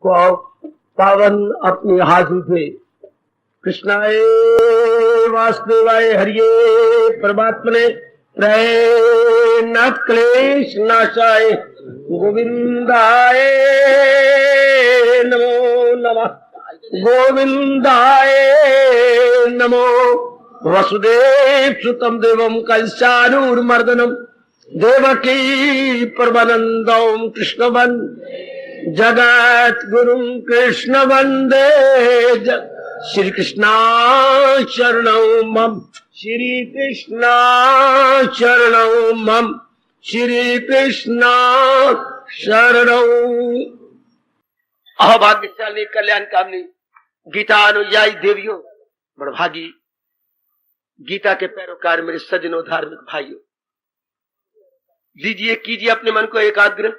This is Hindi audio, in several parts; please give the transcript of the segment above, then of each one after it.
को पावन अपने हाथ उठे। कृष्णाय वासुदेवाय हरिये परमात्मने न क्लेश नाशाय गोविंदाय नमो नमः। गोविंदाय नमो। वसुदेव सुतम देवम कंसानुर्मर्दनम देवकी परमानंदम कृष्ण जगत गुरु कृष्ण वंदे श्री कृष्णा शरणौ मम। श्री कृष्णा शरणौ मम। श्री कृष्णा शरणौ। अभाग्यशाली कल्याण कामनी गीता अनुयायी देवियों, बड़भागी गीता के पैरोकार मेरे सज्जनों, धार्मिक भाइयों, दीजिए कीजिए अपने मन को एकाग्र,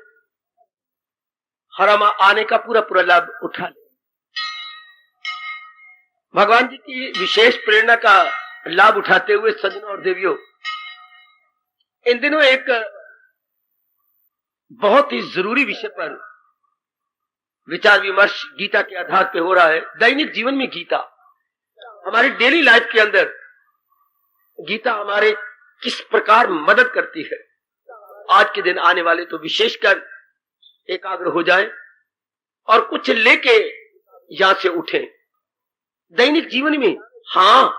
हरमा आने का पूरा पूरा लाभ उठा ले। भगवान जी की विशेष प्रेरणा का लाभ उठाते हुए सज्जनों और देवियों, इन दिनों एक बहुत ही जरूरी विषय पर विचार विमर्श गीता के आधार पर हो रहा है। दैनिक जीवन में गीता, हमारी डेली लाइफ के अंदर गीता हमारे किस प्रकार मदद करती है। आज के दिन आने वाले तो विशेषकर एकाग्र हो जाएं और कुछ लेके यहां से उठें। दैनिक जीवन में, हां,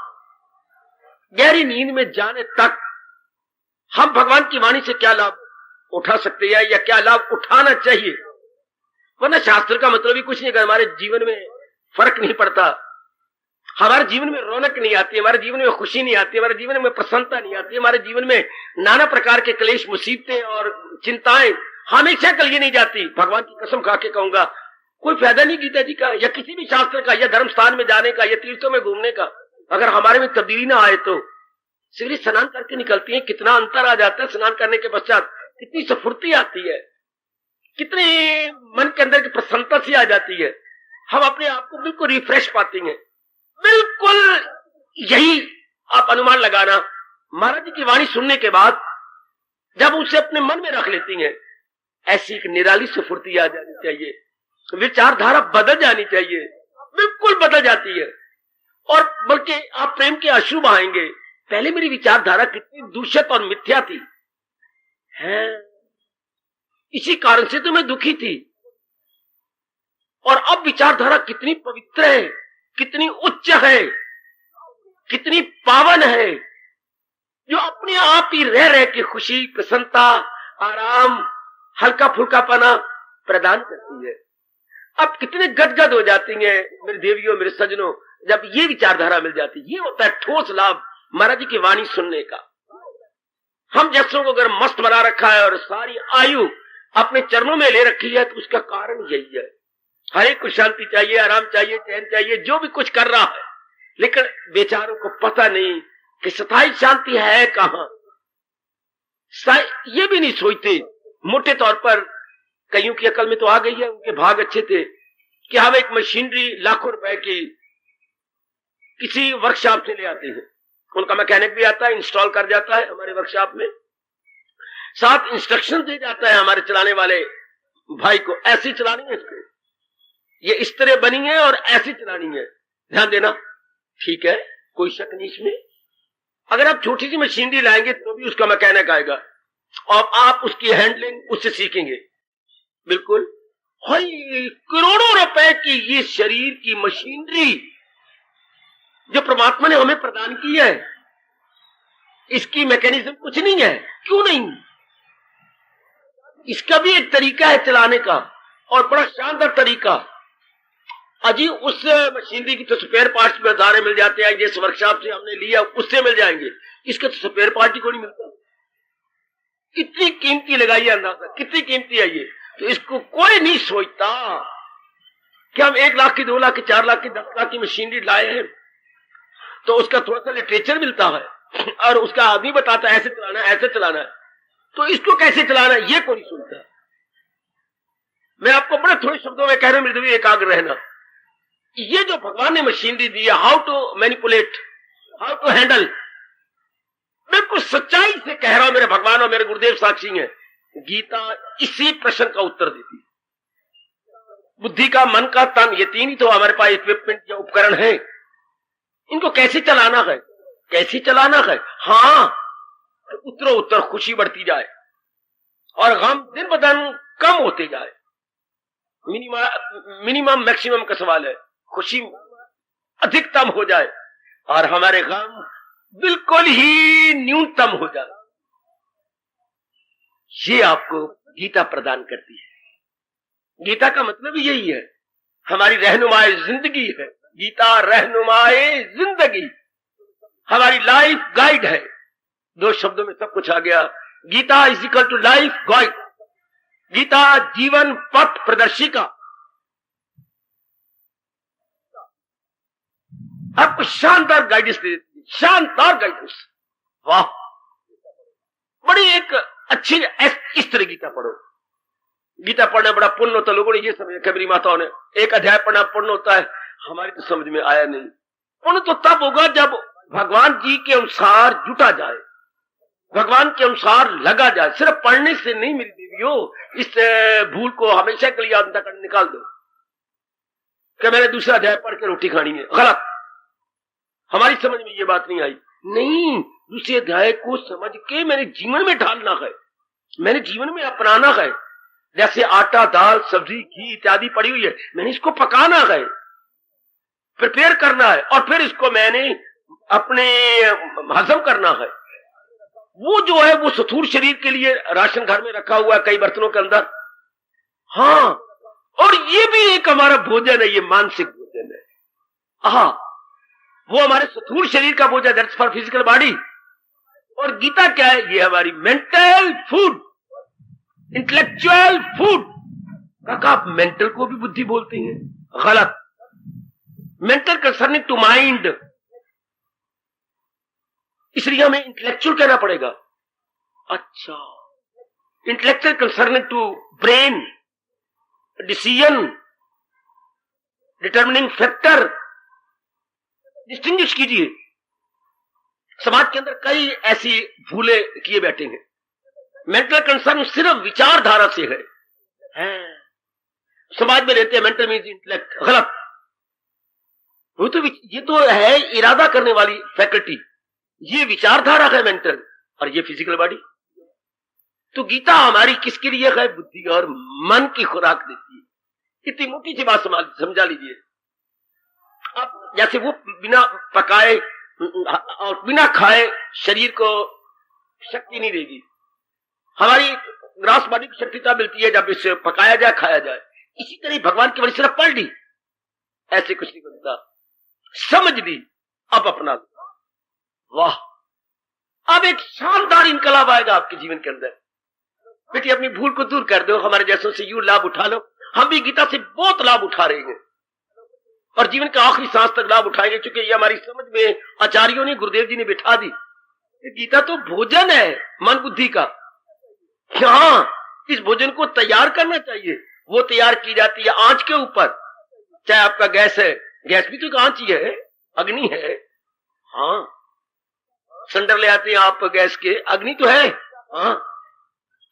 गहरी नींद में जाने तक हम भगवान की वाणी से क्या लाभ उठा सकते हैं या क्या लाभ उठाना चाहिए। वरना शास्त्र का मतलब ही कुछ नहीं, अगर हमारे जीवन में फर्क नहीं पड़ता, हमारे जीवन में रौनक नहीं आती, हमारे जीवन में खुशी नहीं आती, हमारे जीवन में प्रसन्नता नहीं आती, हमारे जीवन में नाना प्रकार के क्लेश मुसीबतें और चिंताएं हमेशा कल नहीं जाती। भगवान की कसम खा के कहूंगा, कोई फायदा नहीं गीता जी का या किसी भी शास्त्र का या धर्म स्थान में जाने का या तीर्थों में घूमने का, अगर हमारे में तब्दीली ना आए तो। सिर्फ स्नान करके निकलती है, कितना अंतर आ जाता है। स्नान करने के पश्चात कितनी स्फूर्ति आती है, कितने मन के अंदर की प्रसन्नता सी आ जाती है, हम अपने आप को बिल्कुल रिफ्रेश पाते हैं। बिल्कुल यही आप अनुमान लगाना, महाराज जी की वाणी सुनने के बाद जब उसे अपने मन में रख लेती हैं, ऐसी एक निराली स्फूर्ति आ जानी चाहिए, विचारधारा बदल जानी चाहिए, बिल्कुल बदल जाती है। और बल्कि आप प्रेम के अश्रु बहाएंगे। पहले मेरी विचारधारा कितनी दूषित और मिथ्या थी, है इसी कारण से तो मैं दुखी थी, और अब विचारधारा कितनी पवित्र है, कितनी उच्च है, कितनी पावन है, जो अपने आप ही रह रह के खुशी, प्रसन्नता, आराम, हल्का फुल्कापना प्रदान करती है। अब कितने गदगद हो जाती हैं मेरे देवियों, मेरे सज्जनों, जब ये विचारधारा मिल जाती है। ये होता है ठोस लाभ महाराज जी की वाणी सुनने का। हम जैसों को अगर मस्त बना रखा है और सारी आयु अपने चरणों में ले रखी है, तो उसका कारण यही है। हर एक को शांति चाहिए, आराम चाहिए, चैन चाहिए, जो भी कुछ कर रहा है, लेकिन बेचारों को पता नहीं कि स्थायी शांति है कहां। ये भी नहीं सोचते। मोटे तौर पर कईयों की अकल में तो आ गई है, उनके भाग अच्छे थे कि हम एक मशीनरी लाखों रुपए की किसी वर्कशॉप से ले आते हैं, उनका मैकेनिक भी आता है, इंस्टॉल कर जाता है हमारे वर्कशॉप में, साथ इंस्ट्रक्शन दे जाता है हमारे चलाने वाले भाई को, ऐसी चलानी है इसको, ये इस तरह बनी है और ऐसी चलानी है, ध्यान देना। ठीक है, कोई शक नहीं इसमें। अगर आप छोटी सी मशीनरी लाएंगे तो भी उसका मैकेनिक आएगा और आप उसकी हैंडलिंग उससे सीखेंगे। बिल्कुल करोड़ों रुपए की ये शरीर की मशीनरी जो परमात्मा ने हमें प्रदान की है, इसकी मैकेनिज्म कुछ नहीं है। क्यों नहीं? इसका भी एक तरीका है चलाने का, और बड़ा शानदार तरीका। अजी उस मशीनरी की तो स्पेयर पार्ट्स बाजार में मिल जाते हैं, जिस वर्कशॉप से हमने लिया उससे मिल जाएंगे, इसके तो स्पेयर पार्ट ही को नहीं मिलता। कितनी कीमती लगाई है, अंदाजा कितनी कीमती है ये। तो इसको कोई नहीं सोचता कि हम 1 लाख की, 2 लाख की, 4 लाख की, 10 लाख की मशीनरी लाए हैं, तो उसका थोड़ा सा लिटरेचर मिलता है और उसका आदमी बताता है ऐसे चलाना है, ऐसे चलाना है, तो इसको कैसे चलाना है ये कोई नहीं सुनता। मैं आपको बड़े थोड़े शब्दों में कह रहा हूं, मेरे भी एकाग्र रहना। ये जो भगवान ने मशीनरी दी है, how to manipulate, how to handle, बिल्कुल सच्चाई से कह रहा हूं, मेरे भगवान और मेरे गुरुदेव साक्षी हैं। गीता इसी प्रश्न का उत्तर देती है। बुद्धि का, मन का, तन, ये तीन ही तो हमारे पास इक्विपमेंट या उपकरण है। इनको कैसे चलाना है, कैसे चलाना है? हाँ, तो उतरो उतर खुशी बढ़ती जाए और गम दिन ब दिन कम होते जाए। मिनिमम मैक्सिमम का सवाल है, खुशी अधिकतम हो जाए और हमारे गम बिल्कुल ही न्यूनतम हो जाए। ये आपको गीता प्रदान करती है। गीता का मतलब यही है, हमारी रहनुमाए जिंदगी है। गीता रहनुमाए जिंदगी, हमारी लाइफ गाइड है। दो शब्दों में सब कुछ आ गया। Gita is equal to life guide. Gita जीवन पथ प्रदर्शिका। आपको शानदार गाइडेंस दे देती है, शानदार गाइडेंस। वाह, बड़ी एक अच्छी, इस तरह गीता पढ़ो। गीता पढ़ना बड़ा पुण्य होता है। लोगों ने ये समझा, कबीरी माताओं ने, एक अध्याय पढ़ना पुण्य होता है। हमारी तो समझ में आया नहीं। पुण्य तो तब होगा जब भगवान जी के अनुसार जुटा जाए, भगवान के अनुसार लगा जाए। सिर्फ पढ़ने से नहीं मेरी देवियों, इस भूल को हमेशा के लिए अंतःकरण निकाल दो कि मैंने दूसरा अध्याय पढ़ के रोटी खानी है। गलत, हमारी समझ में ये बात नहीं आई। नहीं, दूसरे अध्याय को समझ के मैंने जीवन में ढालना है, मैंने जीवन में अपनाना है। जैसे आटा, दाल, सब्जी, घी इत्यादि पड़ी हुई है, मैंने इसको पकाना है, प्रिपेयर करना है और फिर इसको मैंने अपने हजम करना है। वो जो है वो स्थूल शरीर के लिए राशन घर में रखा हुआ है कई बर्तनों के अंदर। हाँ, और ये भी एक हमारा भोजन है, ये मानसिक भोजन है। हाँ, वो हमारे स्थूल शरीर का भोजन, दैट्स फॉर फिजिकल बॉडी। और गीता क्या है? ये हमारी मेंटल फूड, इंटेलेक्चुअल फूड। काका, आप मेंटल को भी बुद्धि बोलते हैं? गलत। मेंटल कंसर्निंग टू माइंड, इसलिए हमें इंटेलेक्चुअल कहना पड़ेगा। अच्छा, intellectual concerning to brain, decision, determining factor. Distinguish कीजिए। समाज के अंदर कई ऐसी भूलें किए बैठे हैं। मेंटल कंसर्न सिर्फ विचारधारा से है। समाज में रहते हैं मेंटल मीन्स इंटेलेक्ट। गलत। वो तो ये तो है इरादा करने वाली फैकल्टी, ये विचारधारा है मेंटल, और ये फिजिकल बॉडी। तो गीता हमारी किसके लिए है? बुद्धि और मन की खुराक देती है। इतनी मोटी सी बात समझा लीजिए। अब जैसे वो बिना पकाए और बिना खाए शरीर को शक्ति नहीं देगी। हमारी ग्रास बॉडी की शक्ति तब मिलती है जब इसे पकाया जाए, खाया जाए। इसी तरह भगवान की वाणी सिर्फ पढ़ ली, ऐसे कुछ नहीं बनता। समझ ली, अब अपना लो। वाह, अब एक शानदार इनकलाब आएगा आपके जीवन के अंदर। बेटी, अपनी भूल को दूर कर दो, हमारे जैसों से यूं लाभ उठा लो। हम भी गीता से बहुत लाभ उठा रहे हैं और जीवन का आखिरी सांस तक लाभ उठाएंगे, क्योंकि ये हमारी समझ में आचार्यों ने, गुरुदेव जी ने बिठा दी। गीता तो भोजन है मन बुद्धि का। हाँ, इस भोजन को तैयार करना चाहिए। वो तैयार की जाती है आंच के ऊपर। चाहे आपका गैस है, गैस भी तो एक आंच ही है, अग्नि है। हाँ, सिलेंडर ले आते हैं आप गैस के, अग्नि तो है। हाँ,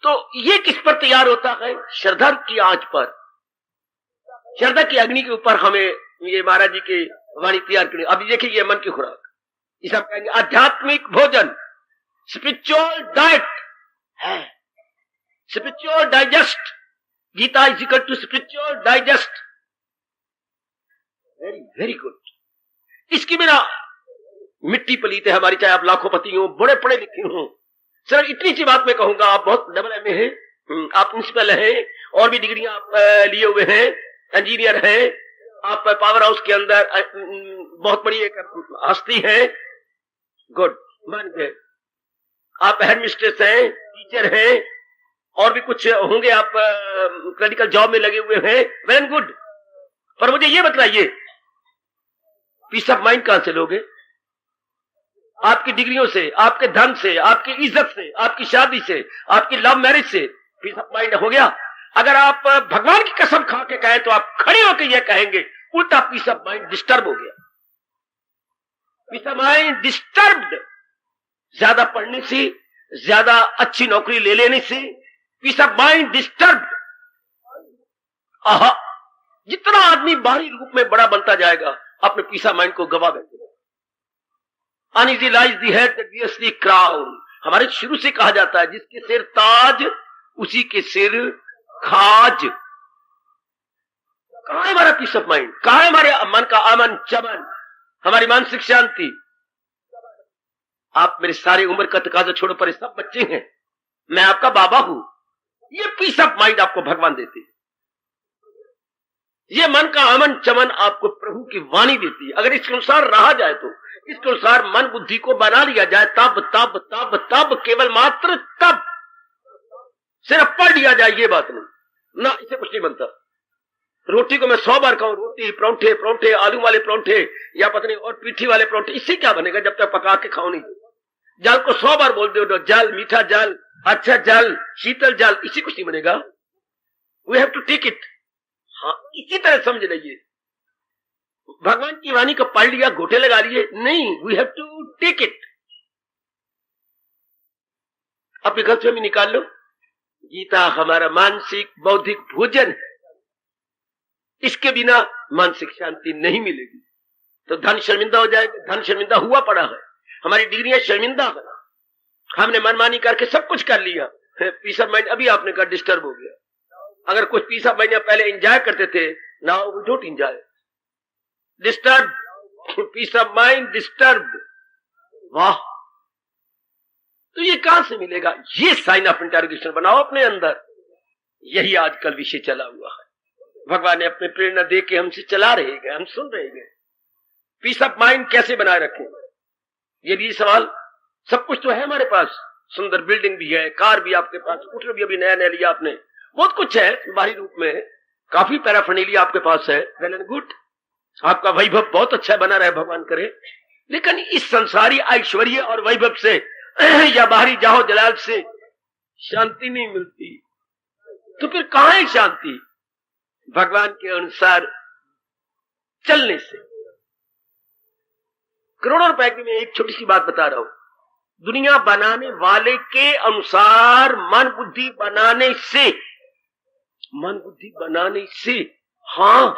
तो ये किस पर तैयार होता है? श्रद्धा की आंच पर, श्रद्धा की अग्नि के ऊपर हमें ये महाराज जी की वाणी तैयार करनी। अभी देखिए, ये मन की खुराक, इसे हम कहेंगे आध्यात्मिक भोजन, स्पिरिचुअल डाइट है, spiritual digest. Gita is equal to spiritual digest. Very very good. इसकी बिना मिट्टी पलीत है हमारी, चाहे आप लाखोंपति हो, बड़े पढ़े लिखे हो। सर, इतनी सी बात मैं कहूंगा, आप बहुत डबल एमए हैं, आप प्रिंसिपल हैं, और भी डिग्रियां आप लिए हुए हैं, इंजीनियर हैं, आप पावर हाउस के अंदर बहुत बड़ी एक हस्ती है। गुड, मान गए। आप हेडमिस्ट्रेस हैं, टीचर हैं, और भी कुछ होंगे, आप क्लिनिकल जॉब में लगे हुए हैं। Very good. पर मुझे ये बताइए, पीस ऑफ माइंड कहां से लोगे? आपकी डिग्रियों से, आपके धन से, आपकी इज्जत से, आपकी शादी से, आपकी लव मैरिज से पीस ऑफ माइंड हो गया? अगर आप भगवान की कसम खा के कहें तो आप खड़े होकर यह कहेंगे, उल्टा पीस ऑफ माइंड डिस्टर्ब हो गया। पीस ऑफ माइंड डिस्टर्ब्ड, ज्यादा पढ़ने से, ज्यादा अच्छी नौकरी ले लेने से पीस ऑफ माइंड डिस्टर्ब्ड। आदमी बाहरी रूप में बड़ा बनता जाएगा, अपने पीस ऑफ माइंड को गवा बैठेगा। Uneasy lies the head that wears the crown. हमारे शुरू से कहा जाता है जिसके सिर ताज उसी के सिर खाज। कहां है हमारा पीस ऑफ माइंड? कहां है हमारे मन का अमन चमन, हमारी मानसिक शांति? आप मेरे सारी उम्र का तकाजा छोड़ो, पर सब बच्चे हैं, मैं आपका बाबा हूं। ये पीस ऑफ माइंड आपको भगवान देते हैं, ये मन का अमन चमन आपको प्रभु की वाणी देती है। अगर इसके अनुसार रहा जाए तो, इसके अनुसार मन बुद्धि को बना लिया जाए, तब तब तब तब, केवल मात्र तब, सिर्फ पढ़ लिया जाए ये बात नहीं ना, इसे कुछ नहीं बनता। रोटी को मैं 100 बार खाऊं, रोटी परोंठे परोंठे आलू वाले परोंठे या पत्नी और पीठी वाले परोंठे, इससे क्या बनेगा जब तक पका के खाओ नहीं। जल को 100 बार बोल दो, जल, मीठा जल, अच्छा जल, शीतल जल, इससे कुछ नहीं बनेगा। We have to take it. हाँ, इसी तरह समझ लीजिए, भगवान की वाणी को पढ़ लिया, घोटे लगा लिए, नहीं, we have to take it. अपने घर से भी निकाल लो। गीता हमारा मानसिक बौद्धिक भोजन है, इसके बिना मानसिक शांति नहीं मिलेगी। तो धन शर्मिंदा हो जाएगा, धन शर्मिंदा हुआ पड़ा है, हमारी डिग्रियां शर्मिंदा है, हमने मनमानी करके सब कुछ कर लिया, पीस ऑफ माइंड अभी आपने कहा डिस्टर्ब हो गया। अगर कुछ पीस ऑफ माइंड पहले एंजॉय करते थे, now we don't enjoy, disturb, peace of mind disturb. वाह, तो ये कहां से मिलेगा? ये साइन ऑफ इंटरोगेशन बनाओ अपने अंदर। यही आजकल विषय चला हुआ है, भगवान ने अपने प्रेरणा दे के हमसे चला रहे हैं, हम सुन रहे हैं। पीस ऑफ माइंड कैसे बनाए रखें, ये भी सवाल। सब कुछ तो है हमारे पास, सुंदर बिल्डिंग भी है, कार भी आपके पास, स्कूटर भी अभी नया नया लिया आपने, बहुत कुछ है बाहरी रूप में, काफी पैराफर्नेलिया आपके पास है, वेल एंड गुड, आपका वैभव बहुत अच्छा बना रहे भगवान करे। लेकिन इस संसारी ऐश्वर्य और वैभव से या बाहरी जाहो जलाल से शांति नहीं मिलती। तो फिर कहां है शांति? भगवान के अनुसार चलने से। करोड़ों रुपए की मैं एक छोटी सी बात बता रहा हूं, दुनिया बनाने वाले के अनुसार मन बुद्धि बनाने से, मन बुद्धि बनाने से, हां,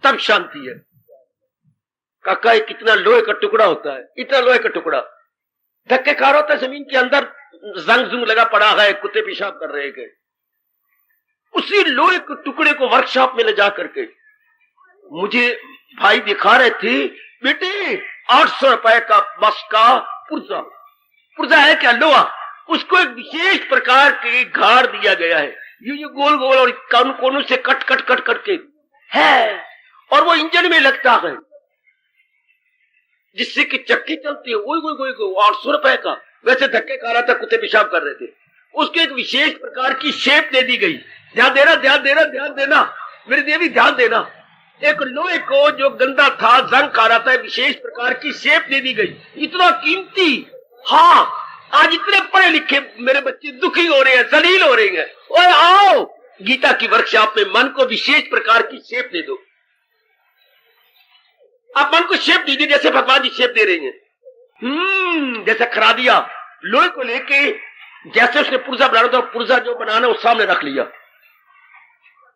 तब शांति है। काका ये कितना लोहे का टुकड़ा होता है, इतना लोहे का टुकड़ा धक्के खार होता है, जमीन के अंदर जंग जुंग लगा पड़ा है, कुत्ते पेशाब कर रहे हैं। उसी लोहे के टुकड़े को वर्कशॉप में ले जा करके मुझे भाई दिखा रहे थे, बेटे 800 रुपए का बस का पुर्जा, पुर्जा है क्या? लोहा, उसको एक विशेष प्रकार के घाड़ दिया गया है, ये गोल गोल और कोनों से कट कट कट कट के है, और वो इंजन में लगता है जिससे कि चक्की चलती है। वो 800 रुपए का, वैसे धक्के खा रहा था, कुत्ते पेशाब कर रहे थे, उसको एक विशेष प्रकार की शेप दे दी गई। ध्यान देना, ध्यान देना, ध्यान देना मेरे देवी, ध्यान देना। एक लोहे को जो गंदा था, जंग खा रहा था, विशेष प्रकार की शेप दे दी गई, इतना कीमती। हाँ, आज इतने पढ़े लिखे मेरे बच्चे दुखी हो रहे हैं, जलील हो रहे हैं। ओए आओ, गीता की वर्कशॉप में मन को विशेष प्रकार की शेप दे दो। आप मन को शेप दीजिए जैसे भगवान जी शेप दे रहे हैं। जैसे खरा दिया लोहे को लेके, जैसे उसने पुर्जा बनाना था, पुर्जा जो बनाना उस सामने रख लिया,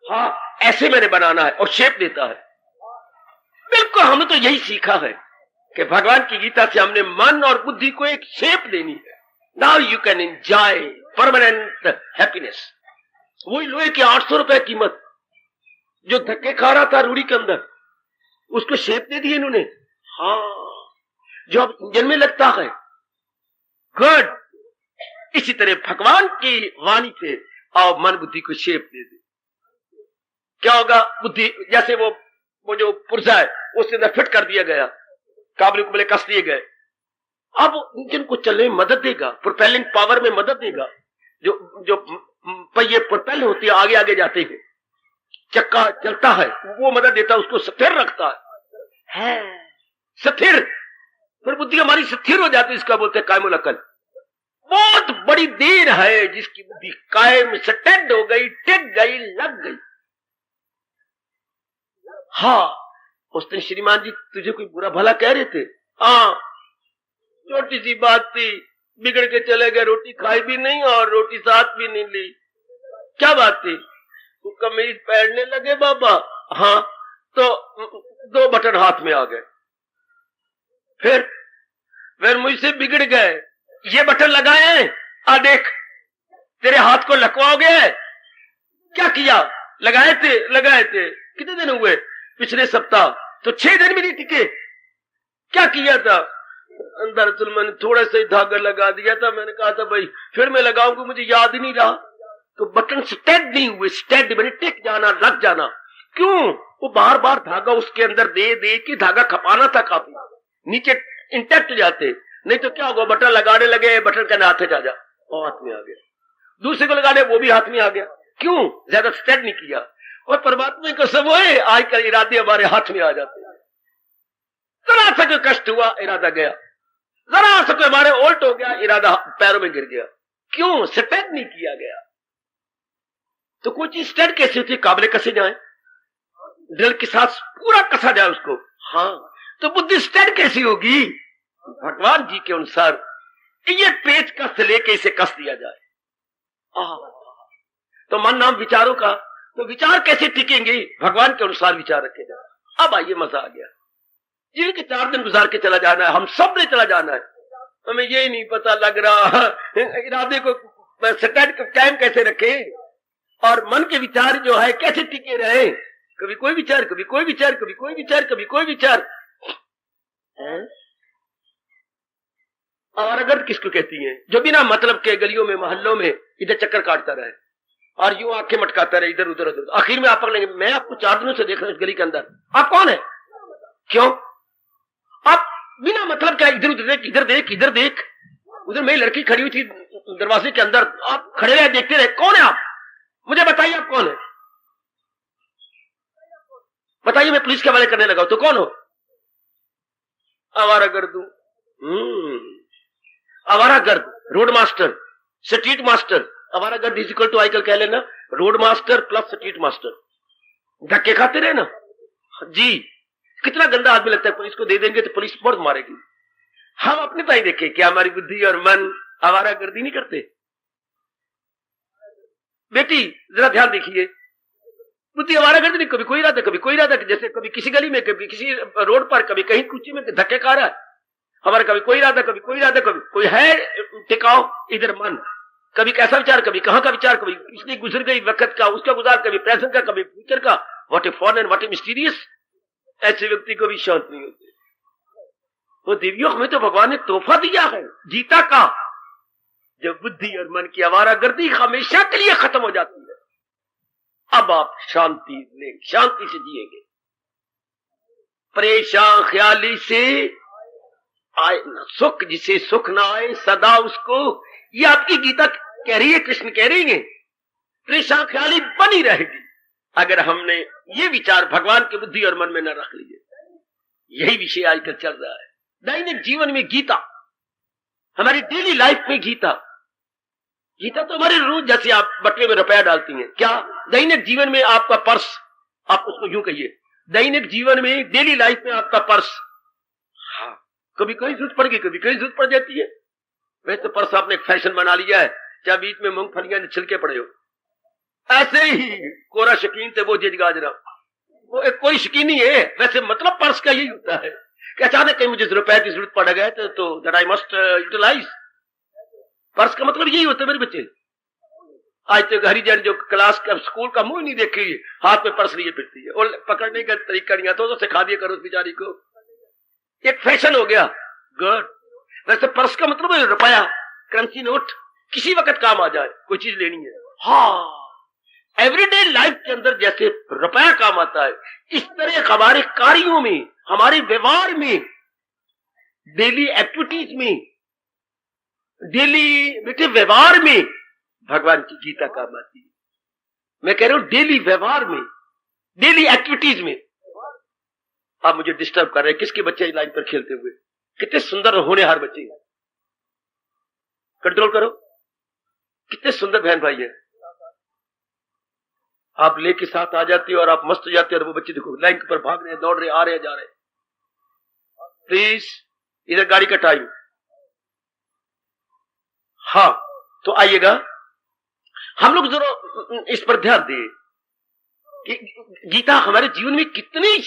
हाँ ऐसे मैंने बनाना है, और शेप देता है। बिल्कुल, हमने तो यही सीखा है कि भगवान की गीता से हमने मन और बुद्धि को एक शेप देनी है। Now you can enjoy permanent happiness. वही लोहे की 800 रुपए कीमत जो धक्के खा रहा था रूढ़ी के अंदर, उसको शेप दे दी इन्होंने। हाँ, जो अब इंजन में लगता है। गुड। इसी तरह भगवान की वाणी से और मन बुद्धि को शेप दे दे, क्या होगा? बुद्धि जैसे वो जो पुर्जा है उसके अंदर फिट कर दिया गया, काबले कुबले कस दिए गए, अब इंजन को चलने में मदद देगा, प्रोपेलिंग पावर में मदद देगा। जो पहिए प्रोपेल होती है, आगे आगे जाते हैं, चक्का चलता है, वो मदद देता है, उसको स्थिर रखता है स्थिर। फिर बुद्धि हमारी स्थिर हो जाती है, इसका बोलते हैं कायमुल अकल। बहुत बड़ी देर है जिसकी बुद्धि कायम सेटेड हो गई, टिक गई, लग गई। हाँ, उस दिन श्रीमान जी तुझे कोई बुरा भला कह रहे थे? हाँ, छोटी सी बात थी, बिगड़ के चले गए, रोटी खाई भी नहीं और रोटी साथ भी नहीं ली। क्या बात थी? वो कमीज पहनने लगे बाबा, हाँ, तो 2 बटन हाथ में आ गए। फिर मुझसे बिगड़ गए, ये बटन लगाए हैं, आ देख तेरे हाथ को लकवा गया है। क्या किया? लगाए थे। कितने दिन हुए? पिछले सप्ताह, तो 6 दिन भी नहीं टिके। क्या किया था? दरअसल मैंने थोड़ा सा ही धागा लगा दिया था। मैंने कहा था भाई फिर मैं लगाऊंगा, मुझे याद ही नहीं रहा। तो बटन स्टेड नहीं हुए, स्टेड मैंने टिक जाना, लग जाना। क्यों? वो बार बार धागा उसके अंदर दे के धागा खपाना था, काफी नीचे इंटैक्ट जाते, नहीं तो क्या होगा, बटन लगाने लगे, बटन कहना हाथ में आ जा, और हाथ में आ गया। दूसरे को लगाने, वो भी हाथ में आ गया। क्यों? ज्यादा स्टेड नहीं किया। और परमात्मा को सब है, आजकल इरादे हमारे हाथ में आ जाते हैं। जरा सा कोई कष्ट हुआ, इरादा गया। जरा सा कोई हमारे उल्ट हो गया, इरादा पैरों में गिर गया। क्यों? स्टेड नहीं किया गया। तो कोई चीज स्टेड कैसे होती है? काबले कसे जाए, ड्रिल के साथ पूरा कसा जाए उसको। हाँ, तो बुद्धि स्टेड कैसी होगी? भगवान जी के अनुसार ये पेच कस लेके इसे कस दिया जाए। तो मन नाम विचारों का, तो विचार कैसे टिकेंगे? भगवान के अनुसार विचार रखे जाए। अब आइए, मजा आ गया। जिनके 4 दिन गुजार के चला जाना है, हम सब ने चला जाना है। हमें ये नहीं पता लग रहा इरादे को स्टेड कायम कैसे रखे, और मन के विचार जो है कैसे टिके रहे। कभी कोई विचार, कभी कोई विचार, कभी कोई विचार, कभी कोई विचार। और अगर किसको कहती हैं? जो बिना मतलब के गलियों में, मोहल्लों में इधर चक्कर काटता रहे और यूं आंखें मटकाता रहे, इधर उधर उधर। आखिर में आप पकड़ेंगे, मैं आपको 4 दिनों से देख रहा हूं इस गली के अंदर, आप कौन है? क्यों? आप बिना मतलब क्या इधर उधर देख, इधर देख, इधर देख। उधर मेरी लड़की खड़ी हुई थी दरवाजे के अंदर, आप खड़े रहे, देखते रहे। कौन है आप? मुझे बताइए आप कौन है? बताइए, मैं पुलिस के हवाले करने लगा। तो कौन हो? आवारागर्द। आवारागर्द, रोड मास्टर, स्ट्रीट मास्टर। आवारागर्द इज इक्वल टू आजकल कह लेना road master plus street master. धक्के खाते रहे ना जी। कितना गंदा आदमी लगता है। पुलिस को दे देंगे तो पुलिस बहुत मारेगी। हम अपने पाई देखे क्या हमारी बुद्धि और मन आवारागर्दी नहीं करते? बेटी जरा ध्यान देखिए, बुद्धि आवारागर्दी नहीं। कभी कोई इरादा, कभी कोई इरादा। जैसे कभी किसी गली में, कभी किसी रोड पर, कभी कहीं कुची में धक्के खा रहा है हमारा। कभी कोई इरादा, कभी कोई इरादा, कभी कोई है टिकाओ। इधर मन कभी कैसा विचार, कभी कहां का विचार, कभी पिछली गुजर गई वक्त का उसका गुजार, कभी प्रेजेंट का, कभी फ्यूचर का। What a form and what a mysterious. ऐसे व्यक्ति को भी शांत नहीं होती। तो देवियों, हमें तो भगवान ने तोहफा दिया है गीता का, जब बुद्धि और मन की आवारागर्दी हमेशा के लिए खत्म हो जाती है। अब आप शांति ले, शांति से जिएंगे। परेशान ख्याली से आए न सुख, जिसे सुख ना आए सदा उसको। ये आपकी गीता कह रही है, कृष्ण कह रही है। परेशान ख्याली बनी रहेगी अगर हमने ये विचार भगवान की बुद्धि और मन में न रख लिए। यही विषय आजकल चल रहा है। दैनिक जीवन में गीता, हमारी डेली लाइफ में गीता। गीता तो हमारे रोज, जैसे आप बटवे में रुपया डालती हैं, क्या दैनिक जीवन में आपका पर्स, आप उसको यूं कहिए, दैनिक जीवन में डेली लाइफ में आपका पर्स, हाँ, कभी कहीं जरूरत पड़ गई, कभी कहीं जरूरत पड़ जाती है। वैसे तो पर्स आपने एक फैशन बना लिया है, चाहे बीच में मूंगफलियां छिलके पड़े हो। ऐसे ही कोरा शकीन थे वो जेज गाजरा, वो एक कोई शकीन नहीं है। वैसे मतलब पर्स का यही होता है कि अचानक कहीं मुझे रुपए की जरूरत पड़ गए तो that I must utilise. Purse का मतलब यही होता है मेरे बच्चे। आज तो हरिजन जो क्लास का स्कूल का मुंह नहीं देखी, हाथ में पर्स लिए फिरती है, और पकड़ने का तरीका नहीं आता, तो सिखा दिया करो उस बेचारी को। एक फैशन हो गया। गुड। वैसे पर्स का मतलब है रुपया, करेंसी नोट, किसी वक्त काम आ जाए, कोई चीज लेनी है। हाँ, एवरीडे लाइफ के अंदर जैसे रुपया काम आता है, इस तरह हमारे कार्यों में, हमारे व्यवहार में, डेली एक्टिविटीज में, डेली बेटे व्यवहार में भगवान की गीता काम आती है। मैं कह रहा हूं डेली व्यवहार में, डेली एक्टिविटीज में। आप मुझे डिस्टर्ब कर रहे हैं, किसके बच्चे लाइन पर खेलते हुए, कितने सुंदर होनहार बच्चे, कंट्रोल करो। कितने सुंदर बहन भाई है। आप लेके साथ आ जाती हो और आप मस्त हो जाते हो, और वो बच्चे देखो लाइन के ऊपर भाग रहे हैं, दौड़ रहे, आ रहे हैं, जा रहे हैं। प्लीज इधर गाड़ी का टाइम। हाँ, तो आइएगा, हम लोग जरूर इस पर ध्यान दें कि गीता हमारे जीवन में कितनी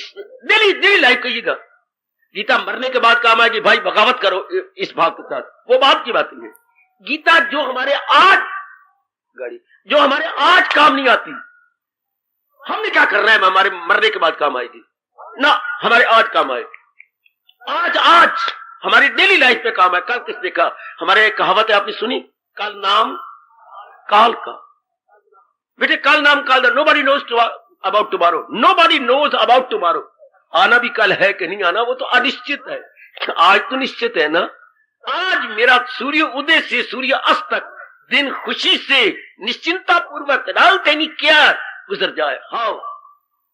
डेली लाइफ कहिएगा। गीता मरने के बाद काम आएगी, भाई बगावत करो इस भाग के साथ, वो बात की बात नहीं है। गीता जो हमारे आज काम नहीं आती, हमने क्या करना है हमारे मरने के बाद काम आएगी ना, हमारे आज काम आएगी। आज हमारी डेली लाइफ में काम है। कल किसने कहा, हमारे कहावत है आपने सुनी, कल नाम काल का। बेटे कल नाम काल का, nobody knows about tomorrow, nobody knows about tomorrow. आना भी कल है कि नहीं आना वो तो अनिश्चित है, आज तो निश्चित है ना। आज मेरा सूर्य उदय से सूर्य अस्त तक दिन खुशी से निश्चिंता पूर्वक राउतैनी क्या गुजर जाए, हाँ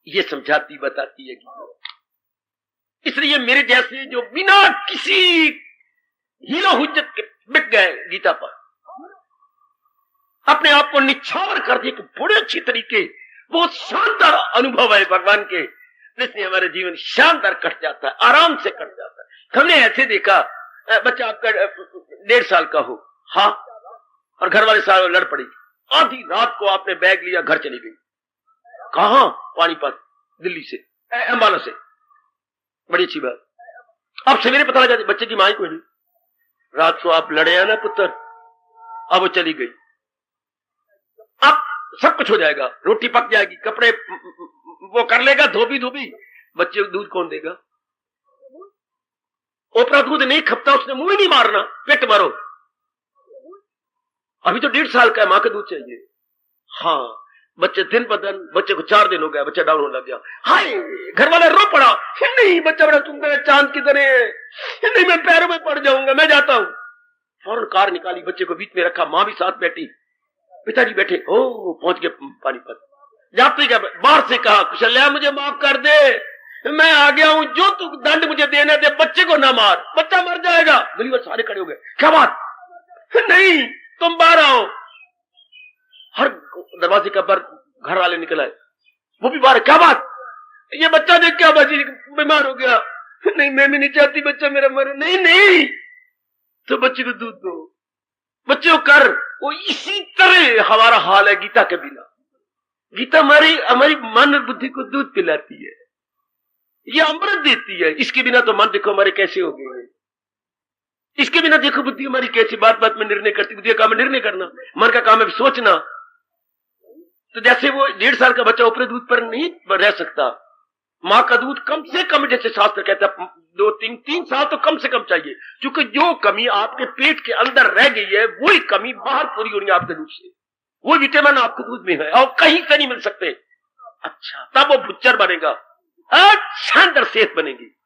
ये समझाती बताती है गीता। इसलिए मेरे जैसे जो बिना किसी हीलो हुज्जत के बिक गए गीता पर, अपने आप को निछावर कर दिए कि बड़े अच्छी तरीके, बहुत शानदार अनुभव है भगवान के, इसलिए हमारा जीवन शानदार कट जाता है, आराम से कट जाता है। हमने ऐसे देखा, बच्चा आपका 1.5 साल का हो, हाँ, और घर वाले साल लड़ पड़ी, आधी रात को आपने बैग लिया घर चली गई। कहां? पानीपत, दिल्ली से, अंबाला से, बड़ी अच्छी बात। अब सवेरे पता लगा बच्चे की मां कोई नहीं, रात को आप लड़े हैं ना पुत्र, अब वो चली गई। अब सब कुछ हो जाएगा, रोटी पक जाएगी, कपड़े वो कर लेगा, धोबी बच्चे को दूध कौन देगा? ओपरा दूध नहीं खपता, उसने मुंह ही नहीं मारना, पेट मारो। अभी तो 1.5 साल का है, मां का दूध चाहिए। हाँ, बच्चे दिन पर दिन, बच्चे को 4 दिन हो गया, बच्चा डाउन होने लग गया। हाय, घर वाला रो पड़ा, नहीं बच्चा बड़ा सुंदर है, चांद की तरह, नहीं मैं पैरों में पड़ जाऊंगा, मैं जाता हूं। फौरन कार निकाली, बच्चे को बीच में रखा, मां भी साथ बैठी, पिताजी बैठे, ओ पहुंच गए पानीपत। जाते क्या बाहर से कहा, कुशल्या मुझे माफ कर दे, मैं आ गया हूं, जो तू दंड मुझे देना दे, बच्चे को ना मार, बच्चा मर जाएगा। गली वाले सारे खड़े हो गए, क्या बात? नहीं तुम बाहर आओ। हर दरवाजे का पर घर वाले निकल आए, वो भी बाहर, क्या बात? ये बच्चा देख क्या बाजी बीमार हो गया। नहीं मैं भी नहीं चाहती बच्चा मेरा मरे। नहीं तो बच्चे को दूध दो, बच्चे को कर। वो इसी तरह हमारा हाल है गीता के बिना। गीता हमारी मन और बुद्धि को दूध पिलाती है, ये अमृत देती है। इसके बिना तो मन देखो हमारे कैसे हो गए हैं, इसके बिना देखो बुद्धि हमारी कैसी बात में निर्णय करती। बुद्धि का काम है निर्णय करना, मन का काम है सोचना। तो जैसे वो 1.5 साल का बच्चा ऊपरी दूध पर नहीं रह सकता, मां का दूध कम से कम, जैसे शास्त्र कहता है 2-3 साल तो कम से कम चाहिए, क्योंकि जो कमी आपके पेट के अंदर रह गई है वही कमी बाहर पूरी होनी है आपके दूध से। वो विटामिन आपके दूध में है और कहीं से नहीं मिल सकते। अच्छा, तब वो भुच्चर बनेगा, शानदार सेहत बनेगी।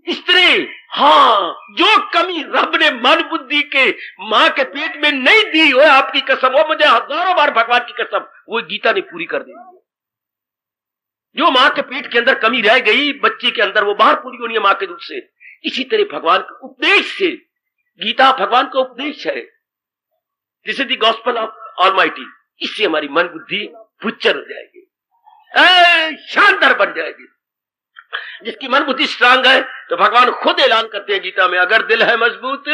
स्त्री, हाँ, जो कमी रब ने मन बुद्धि के मां के पेट में नहीं दी हो, आपकी कसम, वो मुझे हजारों बार भगवान की कसम, वो गीता ने पूरी कर दी। जो मां के पेट के अंदर कमी रह गई बच्चे के अंदर, वो बाहर पूरी होनी है मां के दूध से। इसी तरह भगवान के उपदेश से, गीता भगवान का उपदेश है, जिसे दी गॉस्पेल ऑफ ऑलमाइटी। इससे हमारी मन बुद्धि भुच्चर हो जाएगी, शानदार बन जाएगी। जिसकी मन बुद्धि स्ट्रांग है तो भगवान खुद ऐलान करते हैं गीता में, अगर दिल है मजबूत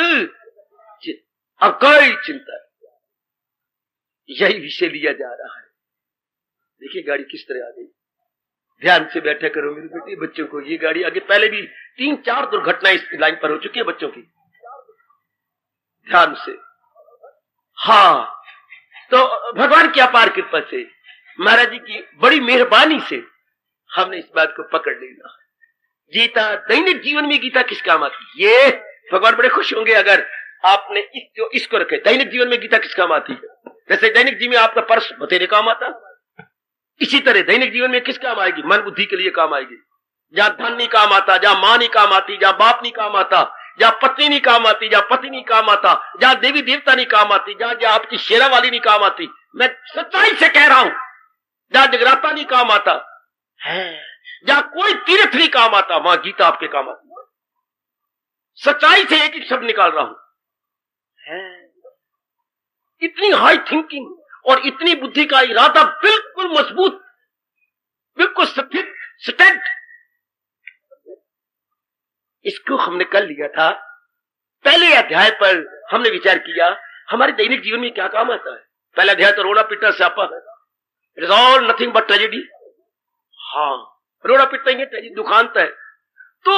अब कोई चिंता नहीं। यही विषय लिया जा रहा है। देखिए गाड़ी किस तरह आ गई, ध्यान से बैठा करो मेरे बेटे। बच्चों को ये गाड़ी आगे पहले भी 3-4 दुर्घटनाएं इस लाइन पर हो चुकी है बच्चों की, ध्यान से। हाँ, तो भगवान की अपार कृपा से, महाराज जी की बड़ी मेहरबानी से हमने इस बात को पकड़ लेना। गीता दैनिक जीवन में गीता किस काम आती है? ये भगवान बड़े खुश होंगे अगर आपने इसको रखे। दैनिक जीवन में गीता किस काम आती है? जैसे दैनिक जीवन में आपका पर्स बतेरे काम आता, इसी तरह दैनिक जीवन में किस काम आएगी? मन बुद्धि के लिए काम आएगी। जहां धन नहीं काम आता, जहां मां नहीं काम आती, जहां बाप नहीं काम आता, जहां पत्नी नहीं काम आती, जहां पति नहीं काम आता, जहां देवी देवता नहीं काम आती, जहां आपकी शेरा वाली नहीं काम आती, मैं सच्चाई से कह रहा हूं, जहां जगराता नहीं काम आता है, जहां कोई तीर्थ नहीं काम आता, वहां गीता आपके काम आती है। सच्चाई से एक शब्द निकाल रहा हूं है। इतनी हाई थिंकिंग और इतनी बुद्धि का इरादा बिल्कुल मजबूत, बिल्कुल स्टेड। इसको हमने कल लिया था, पहले अध्याय पर हमने विचार किया हमारे दैनिक जीवन में क्या काम आता है। पहला अध्याय तो रोना पीटा स्यापा है, it is all nothing but tragedy. हाँ, रोड़ा पिटता ही है, दुखांत है। तो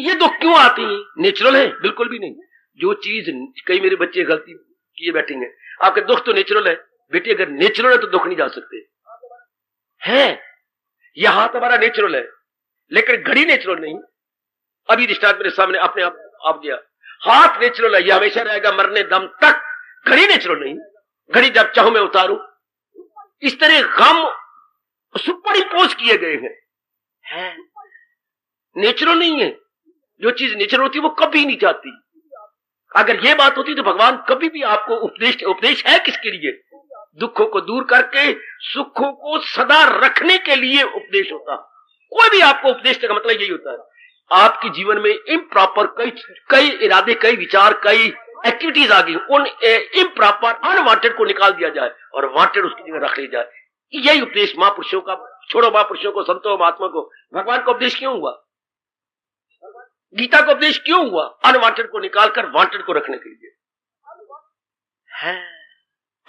ये दुख क्यों आती है? नेचुरल है? बिल्कुल भी नहीं। जो चीज, कई मेरे बच्चे गलती किए बैठेंगे, आपके दुख तो नेचुरल है बेटी, अगर नेचुरल है तो दुख नहीं जा सकते हैं। यह हाथ हमारा नेचुरल है, लेकिन घड़ी नेचुरल नहीं। अभी दृष्टांत मेरे सामने अपने आप गया, हाथ नेचुरल है, यह हमेशा रहेगा मरने दम तक। घड़ी नेचुरल नहीं, घड़ी जब चाहूं मैं उतारूं। इस तरह गम सुपर इंपोज किए गए हैं, नेचुरल नहीं है। जो चीज नेचुरल होती है वो कभी नहीं जाती। अगर ये बात होती तो भगवान कभी भी आपको उपदेश है किसके लिए? दुखों को दूर करके सुखों को सदा रखने के लिए उपदेश होता। कोई भी आपको उपदेश का मतलब यही होता है। आपके जीवन में इम्प्रॉपर कई इरादे, कई विचार, कई एक्टिविटीज आ गई, उन इम्प्रॉपर अनवांटेड को निकाल दिया जाए और वांटेड उसकी जगह रख ली जाए। यही उपदेश महापुरुषों का, छोड़ो महापुरुषों को, संतों महात्मा को, भगवान का उपदेश क्यों हुआ? गीता का उपदेश क्यों हुआ? अनवांटेड को निकालकर वांटेड को रखने के लिए है।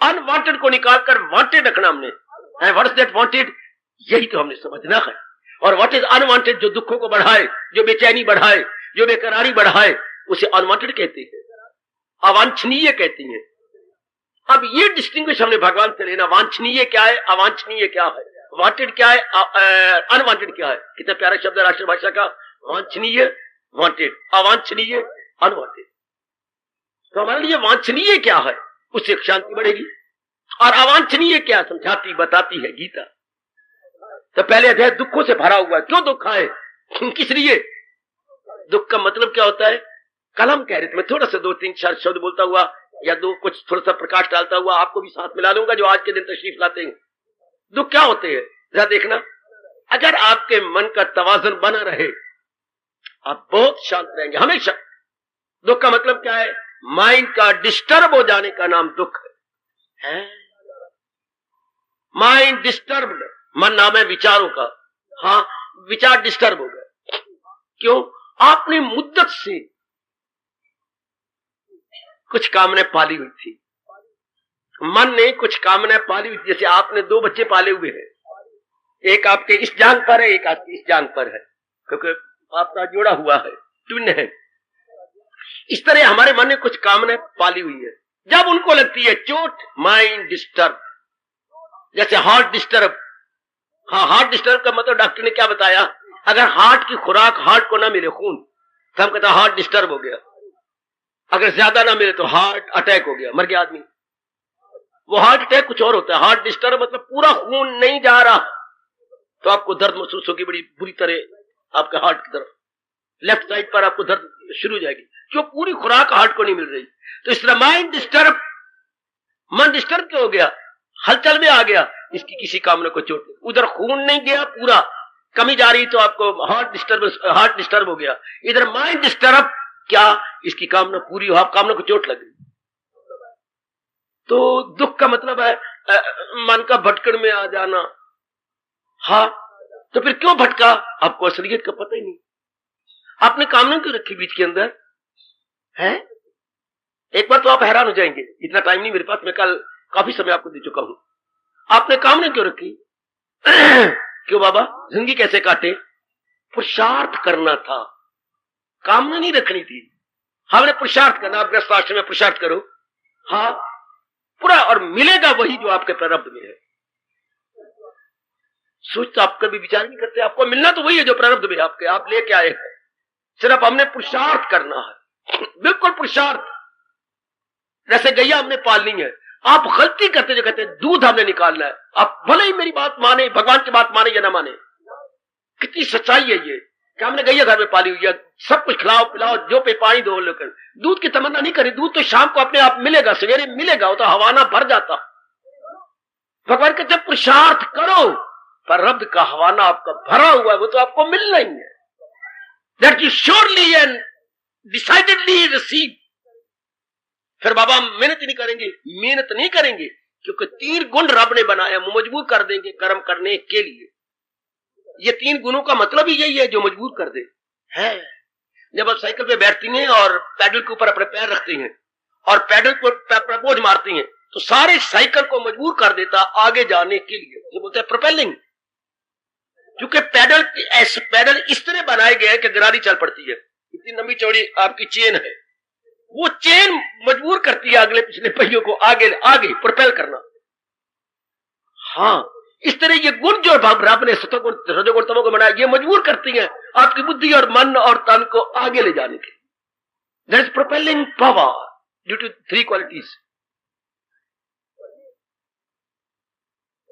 अनवांटेड को निकालकर वांटेड रखना हमने, व्हाट इज दैट वांटेड? यही तो हमने समझना है। और व्हाट इज अनवांटेड? जो दुखों को बढ़ाए, जो बेचैनी बढ़ाए, जो बेकरारी बढ़ाए, उसे अनवांटेड कहते हैं, अवांछनीय कहती हैं। अब ये डिस्टिंग्विश हमने भगवान से लेना, वांछनीय क्या है, अवांछनीय क्या है, वांटेड क्या है, अनवांटेड क्या है। कितना प्यारा शब्द है राष्ट्रभाषा का, वांछनीय, वांटेड, अवांछनीय, अनवांटेड। तो हमारे लिए वांछनीय क्या है, उससे शांति बढ़ेगी, और अवांछनीय क्या समझाती बताती है गीता। तो पहले अध्याय दुखों से भरा हुआ है। क्यों दुख आए, किस लिए? दुख का मतलब क्या होता है? कल हम कह रहे थे, मैं थोड़ा सा 2-3-4 शब्द बोलता हुआ या कुछ थोड़ा सा प्रकाश डालता हुआ आपको भी साथ मिला लूंगा जो आज के दिन तशरीफ लाते हैं। दुख क्या होते हैं जरा देखना। अगर आपके मन का तवाज़ुन बना रहे, आप बहुत शांत रहेंगे हमेशा। दुख का मतलब क्या है? माइंड का डिस्टर्ब हो जाने का नाम दुख है। माइंड डिस्टर्ब, मन नाम है विचारों का। हाँ, विचार डिस्टर्ब हो गए। क्यों? आपने मुद्दत से कुछ कामनाएं पाली हुई थी, मन ने कुछ कामनाएं पाली हुई थी। जैसे आपने 2 बच्चे पाले हुए हैं, एक आपके इस जांग पर है, एक आपकी इस जांग पर है, क्योंकि आपका जोड़ा हुआ है, ट्विन है। इस तरह हमारे मन ने कुछ कामनाएं पाली हुई है। जब उनको लगती है चोट, माइंड डिस्टर्ब, जैसे हार्ट डिस्टर्ब। हाँ, हार्ट डिस्टर्ब का मतलब डॉक्टर ने क्या बताया? अगर हार्ट की खुराक हार्ट को ना मिले, खून, तो हम कहते हैं हार्ट डिस्टर्ब हो गया। अगर ज्यादा ना मिले तो हार्ट अटैक हो गया, मर गया आदमी। वो हार्ट अटैक कुछ और होता है। हार्ट डिस्टर्ब मतलब पूरा खून नहीं जा रहा, तो आपको दर्द महसूस होगी बड़ी बुरी तरह आपके हार्ट की तरफ, लेफ्ट साइड पर आपको दर्द शुरू हो जाएगी, क्यों? पूरी खुराक हार्ट को नहीं मिल रही। तो इस तरह माइंड डिस्टर्ब, मन डिस्टर्ब क्यों हो गया? हलचल में आ गया, इसकी किसी कामना को चोट, उधर खून नहीं गया, पूरा कमी जा रही, तो आपको हार्ट डिस्टर्ब हो गया। इधर माइंड डिस्टर्ब, क्या? इसकी कामना पूरी हो, आप कामना को चोट लग गई। तो दुख का मतलब है मन का भटकन में आ जाना। हाँ, तो फिर क्यों भटका? आपको असलियत का पता ही नहीं। आपने कामना क्यों रखी बीच के अंदर है? एक बार तो आप हैरान हो जाएंगे, इतना टाइम नहीं मेरे पास, मैं कल काफी समय आपको दे चुका हूं। आपने कामना क्यों रखी? क्यों बाबा, जिंदगी कैसे काटे? पुरुषार्थ करना था, कामना नहीं रखनी थी। हमने पुरुषार्थ करना, आप गृहस्थ आश्रम में पुरुषार्थ करो, हाँ पूरा, और मिलेगा वही जो आपके प्रारब्ध में है। सोच तो आप कभी विचार नहीं करते, आपको मिलना तो वही है जो प्रारब्ध में आपके, आप लेके आए हैं। सिर्फ हमने पुरुषार्थ करना है, बिल्कुल पुरुषार्थ। जैसे गैया हमने पालनी है, आप गलती करते जो कहते हैं दूध हमने निकालना है, आप भले ही मेरी बात माने, भगवान की बात माने या ना माने, कितनी सच्चाई है ये कि हमने गैया घर में पाली हुई है, सब कुछ खिलाओ पिलाओ, जो पे पानी दो, लेकर दूध की तमन्ना नहीं करी। दूध तो शाम को अपने आप मिलेगा, सवेरे मिलेगा, वो तो हवाना भर जाता। भगवान कहते पुरुषार्थ करो, पर रब्द का हवाना आपका भरा हुआ है, वो तो आपको मिलना ही है। That you surely and decidedly receive. फिर बाबा मेहनत नहीं करेंगे, मेहनत नहीं करेंगे, क्योंकि 3 गुण रब ने बनाया, मजबूर कर देंगे कर्म करने के लिए। ये 3 गुणों का मतलब ही यही है जो मजबूर कर दे है। जब आप साइकिल पे बैठती हैं और पैडल के ऊपर अपने पैर रखती हैं और पैडल को प्रपोज मारती हैं, तो सारे साइकिल को मजबूर कर देता आगे जाने के लिए, जो बोलते हैं प्रोपेलिंग। क्योंकि पैडल इस तरह बनाए गए हैं कि गरारी चल पड़ती है। इतनी लंबी चौड़ी आपकी चेन है, वो चेन मजबूर करती है अगले पिछले पहियों को आगे आगे प्रोपेल करना। हाँ, इस तरह ये गुण जो रब ने सतोगुण रजोगुण तमोगुण बनाया, ये मजबूर करती हैं आपकी बुद्धि और मन और तन को आगे ले जाने के। That is propelling power due to 3 qualities.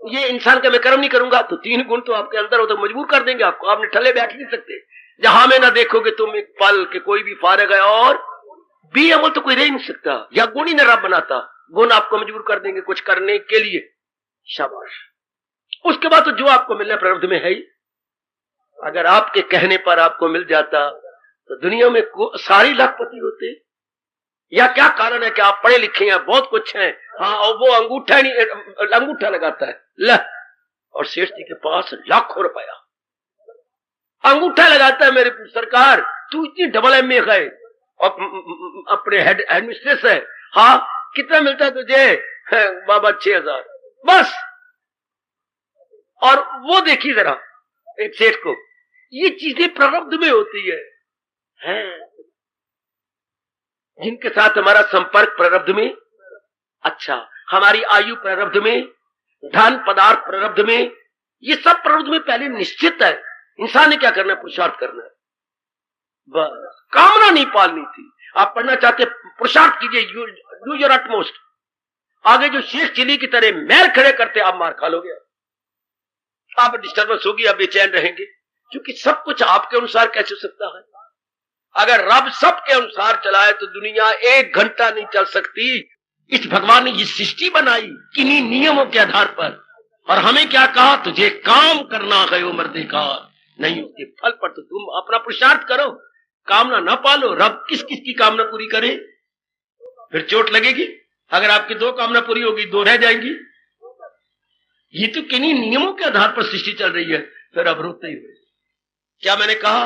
ये इंसान का मैं कर्म नहीं करूंगा तो 3 गुण तो आपके अंदर हो तो मजबूर कर देंगे आपको। आपने ठल्ले बैठ नहीं सकते। जहां में ना देखोगे तुम एक पल के कोई भी फारग है और भी अमल तो कोई रह नहीं सकता। या गुण ही न रब बनाता, गुण आपको मजबूर कर देंगे कुछ करने के लिए। शाबाश। उसके बाद तो जो आपको मिलना प्रारब्ध में है ही। अगर आपके कहने पर आपको मिल जाता तो दुनिया में सारी लाखपति होते। या क्या कारण है कि आप पढ़े लिखे हैं, बहुत कुछ हैं, हाँ, और वो अंगूठा लगाता है ल, और सेठ जी के पास लाखों रुपया अंगूठा लगाता है। मेरे सरकार तू इतनी डबल एमए है और अपने हेड मिस्ट्रेस है, हाँ, कितना मिलता है तुझे? बाबा 6000 बस। और वो देखिए जरा एक सेठ को, ये चीजें प्रारब्ध में होती है। जिनके साथ हमारा संपर्क प्रारब्ध में, अच्छा, हमारी आयु प्रारब्ध में, धन पदार्थ प्रारब्ध में, ये सब प्रारब्ध में पहले निश्चित है। इंसान ने क्या करना है? पुरुषार्थ करना है, बस। कामना नहीं पालनी थी। आप पढ़ना चाहते पुरुषार्थ कीजिए, डू योर अटमोस्ट। आगे जो शेख चिली की तरह मैल खड़े करते आप मार खा लोगे, आप डिस्टर्बेंस होगी, आप बेचैन रहेंगे, क्योंकि सब कुछ आपके अनुसार कैसे हो सकता है? अगर रब सबके अनुसार चलाए तो दुनिया 1 घंटा नहीं चल सकती। इस भगवान ने ये सृष्टि बनाई किन्हीं नियमों के आधार पर, और हमें क्या कहा? तुझे काम करना गयो मर्देकार, नहीं उसके फल पर तो तुम अपना पुरुषार्थ करो, कामना न पालो। रब किस किस की कामना पूरी करे? फिर चोट लगेगी। अगर आपकी 2 कामना पूरी होगी, 2 रह जाएंगी। ये तो किन्हीं नियमों के आधार पर सृष्टि चल रही है। फिर अब रोते ही हुए, क्या मैंने कहा?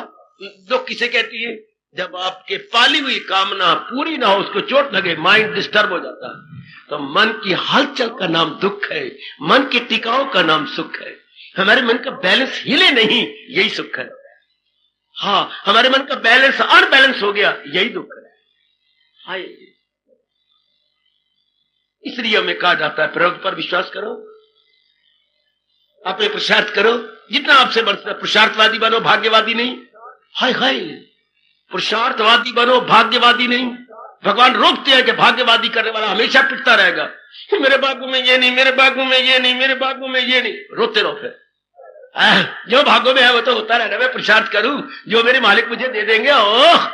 दुख किसे कहती है? जब आपके पाली हुई कामना पूरी ना हो, उसको चोट लगे, माइंड डिस्टर्ब हो जाता है। तो मन की हलचल का नाम दुख है, मन के टिकाव का नाम सुख है। हमारे मन का बैलेंस हिले नहीं, यही सुख है। हाँ, हमारे मन का बैलेंस अनबैलेंस हो गया, यही दुख है। हाय, इसलिए हमें कहा जाता है प्रयोग पर विश्वास करो, अपने पुरुषार्थ करो, जितना आपसे बढ़ता है। पुरुषार्थवादी बनो, भाग्यवादी नहीं। हाय हाय, पुरुषार्थवादी बनो, भाग्यवादी नहीं। भगवान रोकते हैं कि भाग्यवादी करने वाला हमेशा पिटता रहेगा, मेरे भाग्यों में ये नहीं, मेरे भाग्यों में ये नहीं, मेरे भाग्यों में ये नहीं। रोते रहो। फिर जो भाग्यों में है वो तो होता रहेगा। मैं पुरुषार्थ करूं, जो मेरे मालिक मुझे दे देंगे, ओह,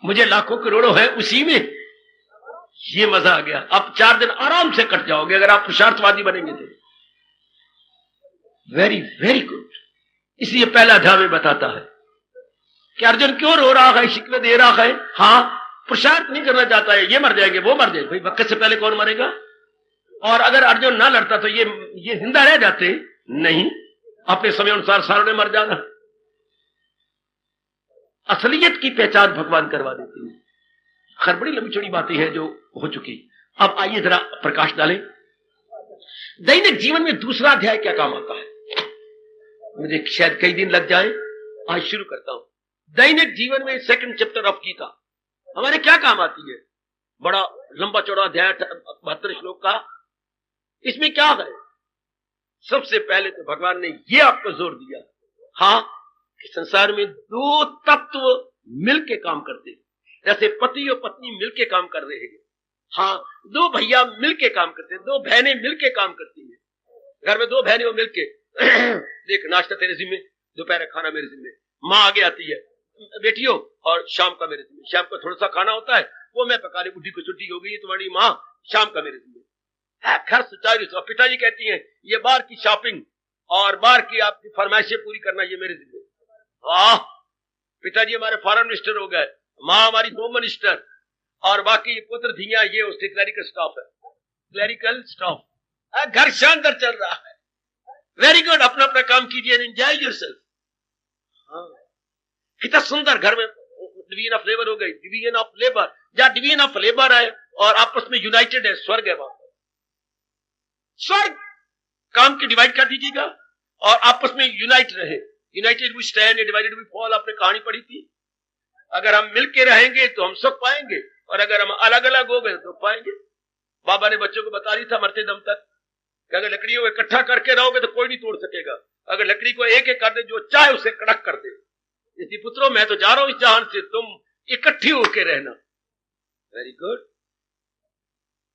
मुझे लाखों करोड़ों है, उसी में ये मजा आ गया। अब 4 दिन आराम से कट जाओगे अगर आप पुरुषार्थवादी बनेंगे तो। Very very good. इसलिए पहला अध्याय में बताता है कि अर्जुन क्यों रो रहा है, शिकवे दे रहा है। हाँ, पुरुषार्थ नहीं करना चाहता है, ये मर जाएंगे, वो मर जाएंगे। भाई वक्त से पहले कौन मरेगा? और अगर अर्जुन ना लड़ता तो ये जिंदा रह जाते नहीं, अपने समय अनुसार सारों ने मर जाना। असलियत की पहचान भगवान करवा देती है। खैर, बड़ी लंबी चौड़ी बातें हैं जो हो चुकी। अब आइए जरा प्रकाश डालें। दैनिक जीवन में दूसरा अध्याय क्या काम आता है? मुझे शायद कई दिन लग जाए, आज शुरू करता हूं। दैनिक जीवन में 2nd चैप्टर ऑफ गीता हमारे क्या काम आती है? बड़ा लंबा चौड़ा अध्याय, 72 श्लोक का। इसमें क्या है? सबसे पहले तो भगवान ने ये आपको जोर दिया, हाँ, कि संसार में 2 तत्व मिलके काम करते हैं। जैसे पति और पत्नी मिलके काम कर रहे हैं, हाँ, 2 भैया मिलके काम करते हैं, 2 बहनें मिलके काम करती हैं। घर में 2 बहनें मिलके देख, नाश्ता तेरे जिम्मे, दोपहर खाना मेरे जिम्मे, माँ आगे आती है, बेटियों, और शाम का मेरे जिम्मे। शाम को थोड़ा सा खाना होता है, वो मैं पका ली, बुढ़ी को छुट्टी हो गई, तुम्हारी माँ, शाम का मेरे जिम्मे। घर सुचारू। तो पिताजी कहती हैं ये बाहर की शॉपिंग और बाहर की आपकी फरमाइशें पूरी करना ये मेरे जिम्मे। वाह, पिताजी हमारे फॉरेन मिनिस्टर हो गए, माँ हमारी होम मिनिस्टर, और बाकी पुत्र धिया ये उसके क्लैरिकल स्टाफ है, क्लैरिकल स्टाफ। घर शानदार चल रहा है। वेरी गुड, अपना अपना काम कीजिए, एंजॉय योरसेल्फ। कितना सुंदर घर में डिवीजन ऑफ लेबर हो गई। डिवीजन ऑफ लेबर, जहां डिवीजन ऑफ लेबर है और आपस में यूनाइटेड है, स्वर्ग है। वहां स्वर्ग, काम की डिवाइड कर दीजिएगा और आपस में यूनाइट रहे। United we stand, divided we fall, आपने कहानी पढ़ी थी। अगर हम मिलके रहेंगे तो हम सुख पाएंगे, और अगर हम अलग अलग हो गए तो पाएंगे। बाबा ने बच्चों को बता रही था मरते दम तक कि अगर लकड़ियों को इकट्ठा करके रहोगे तो कोई नहीं तोड़ सकेगा। अगर लकड़ी को एक एक कर दे, जो चाहे उसे कड़क कर दे। इसी पुत्रों, मैं तो जा रहा हूं इस जहान से, तुम इकट्ठी होके रहना। Very good.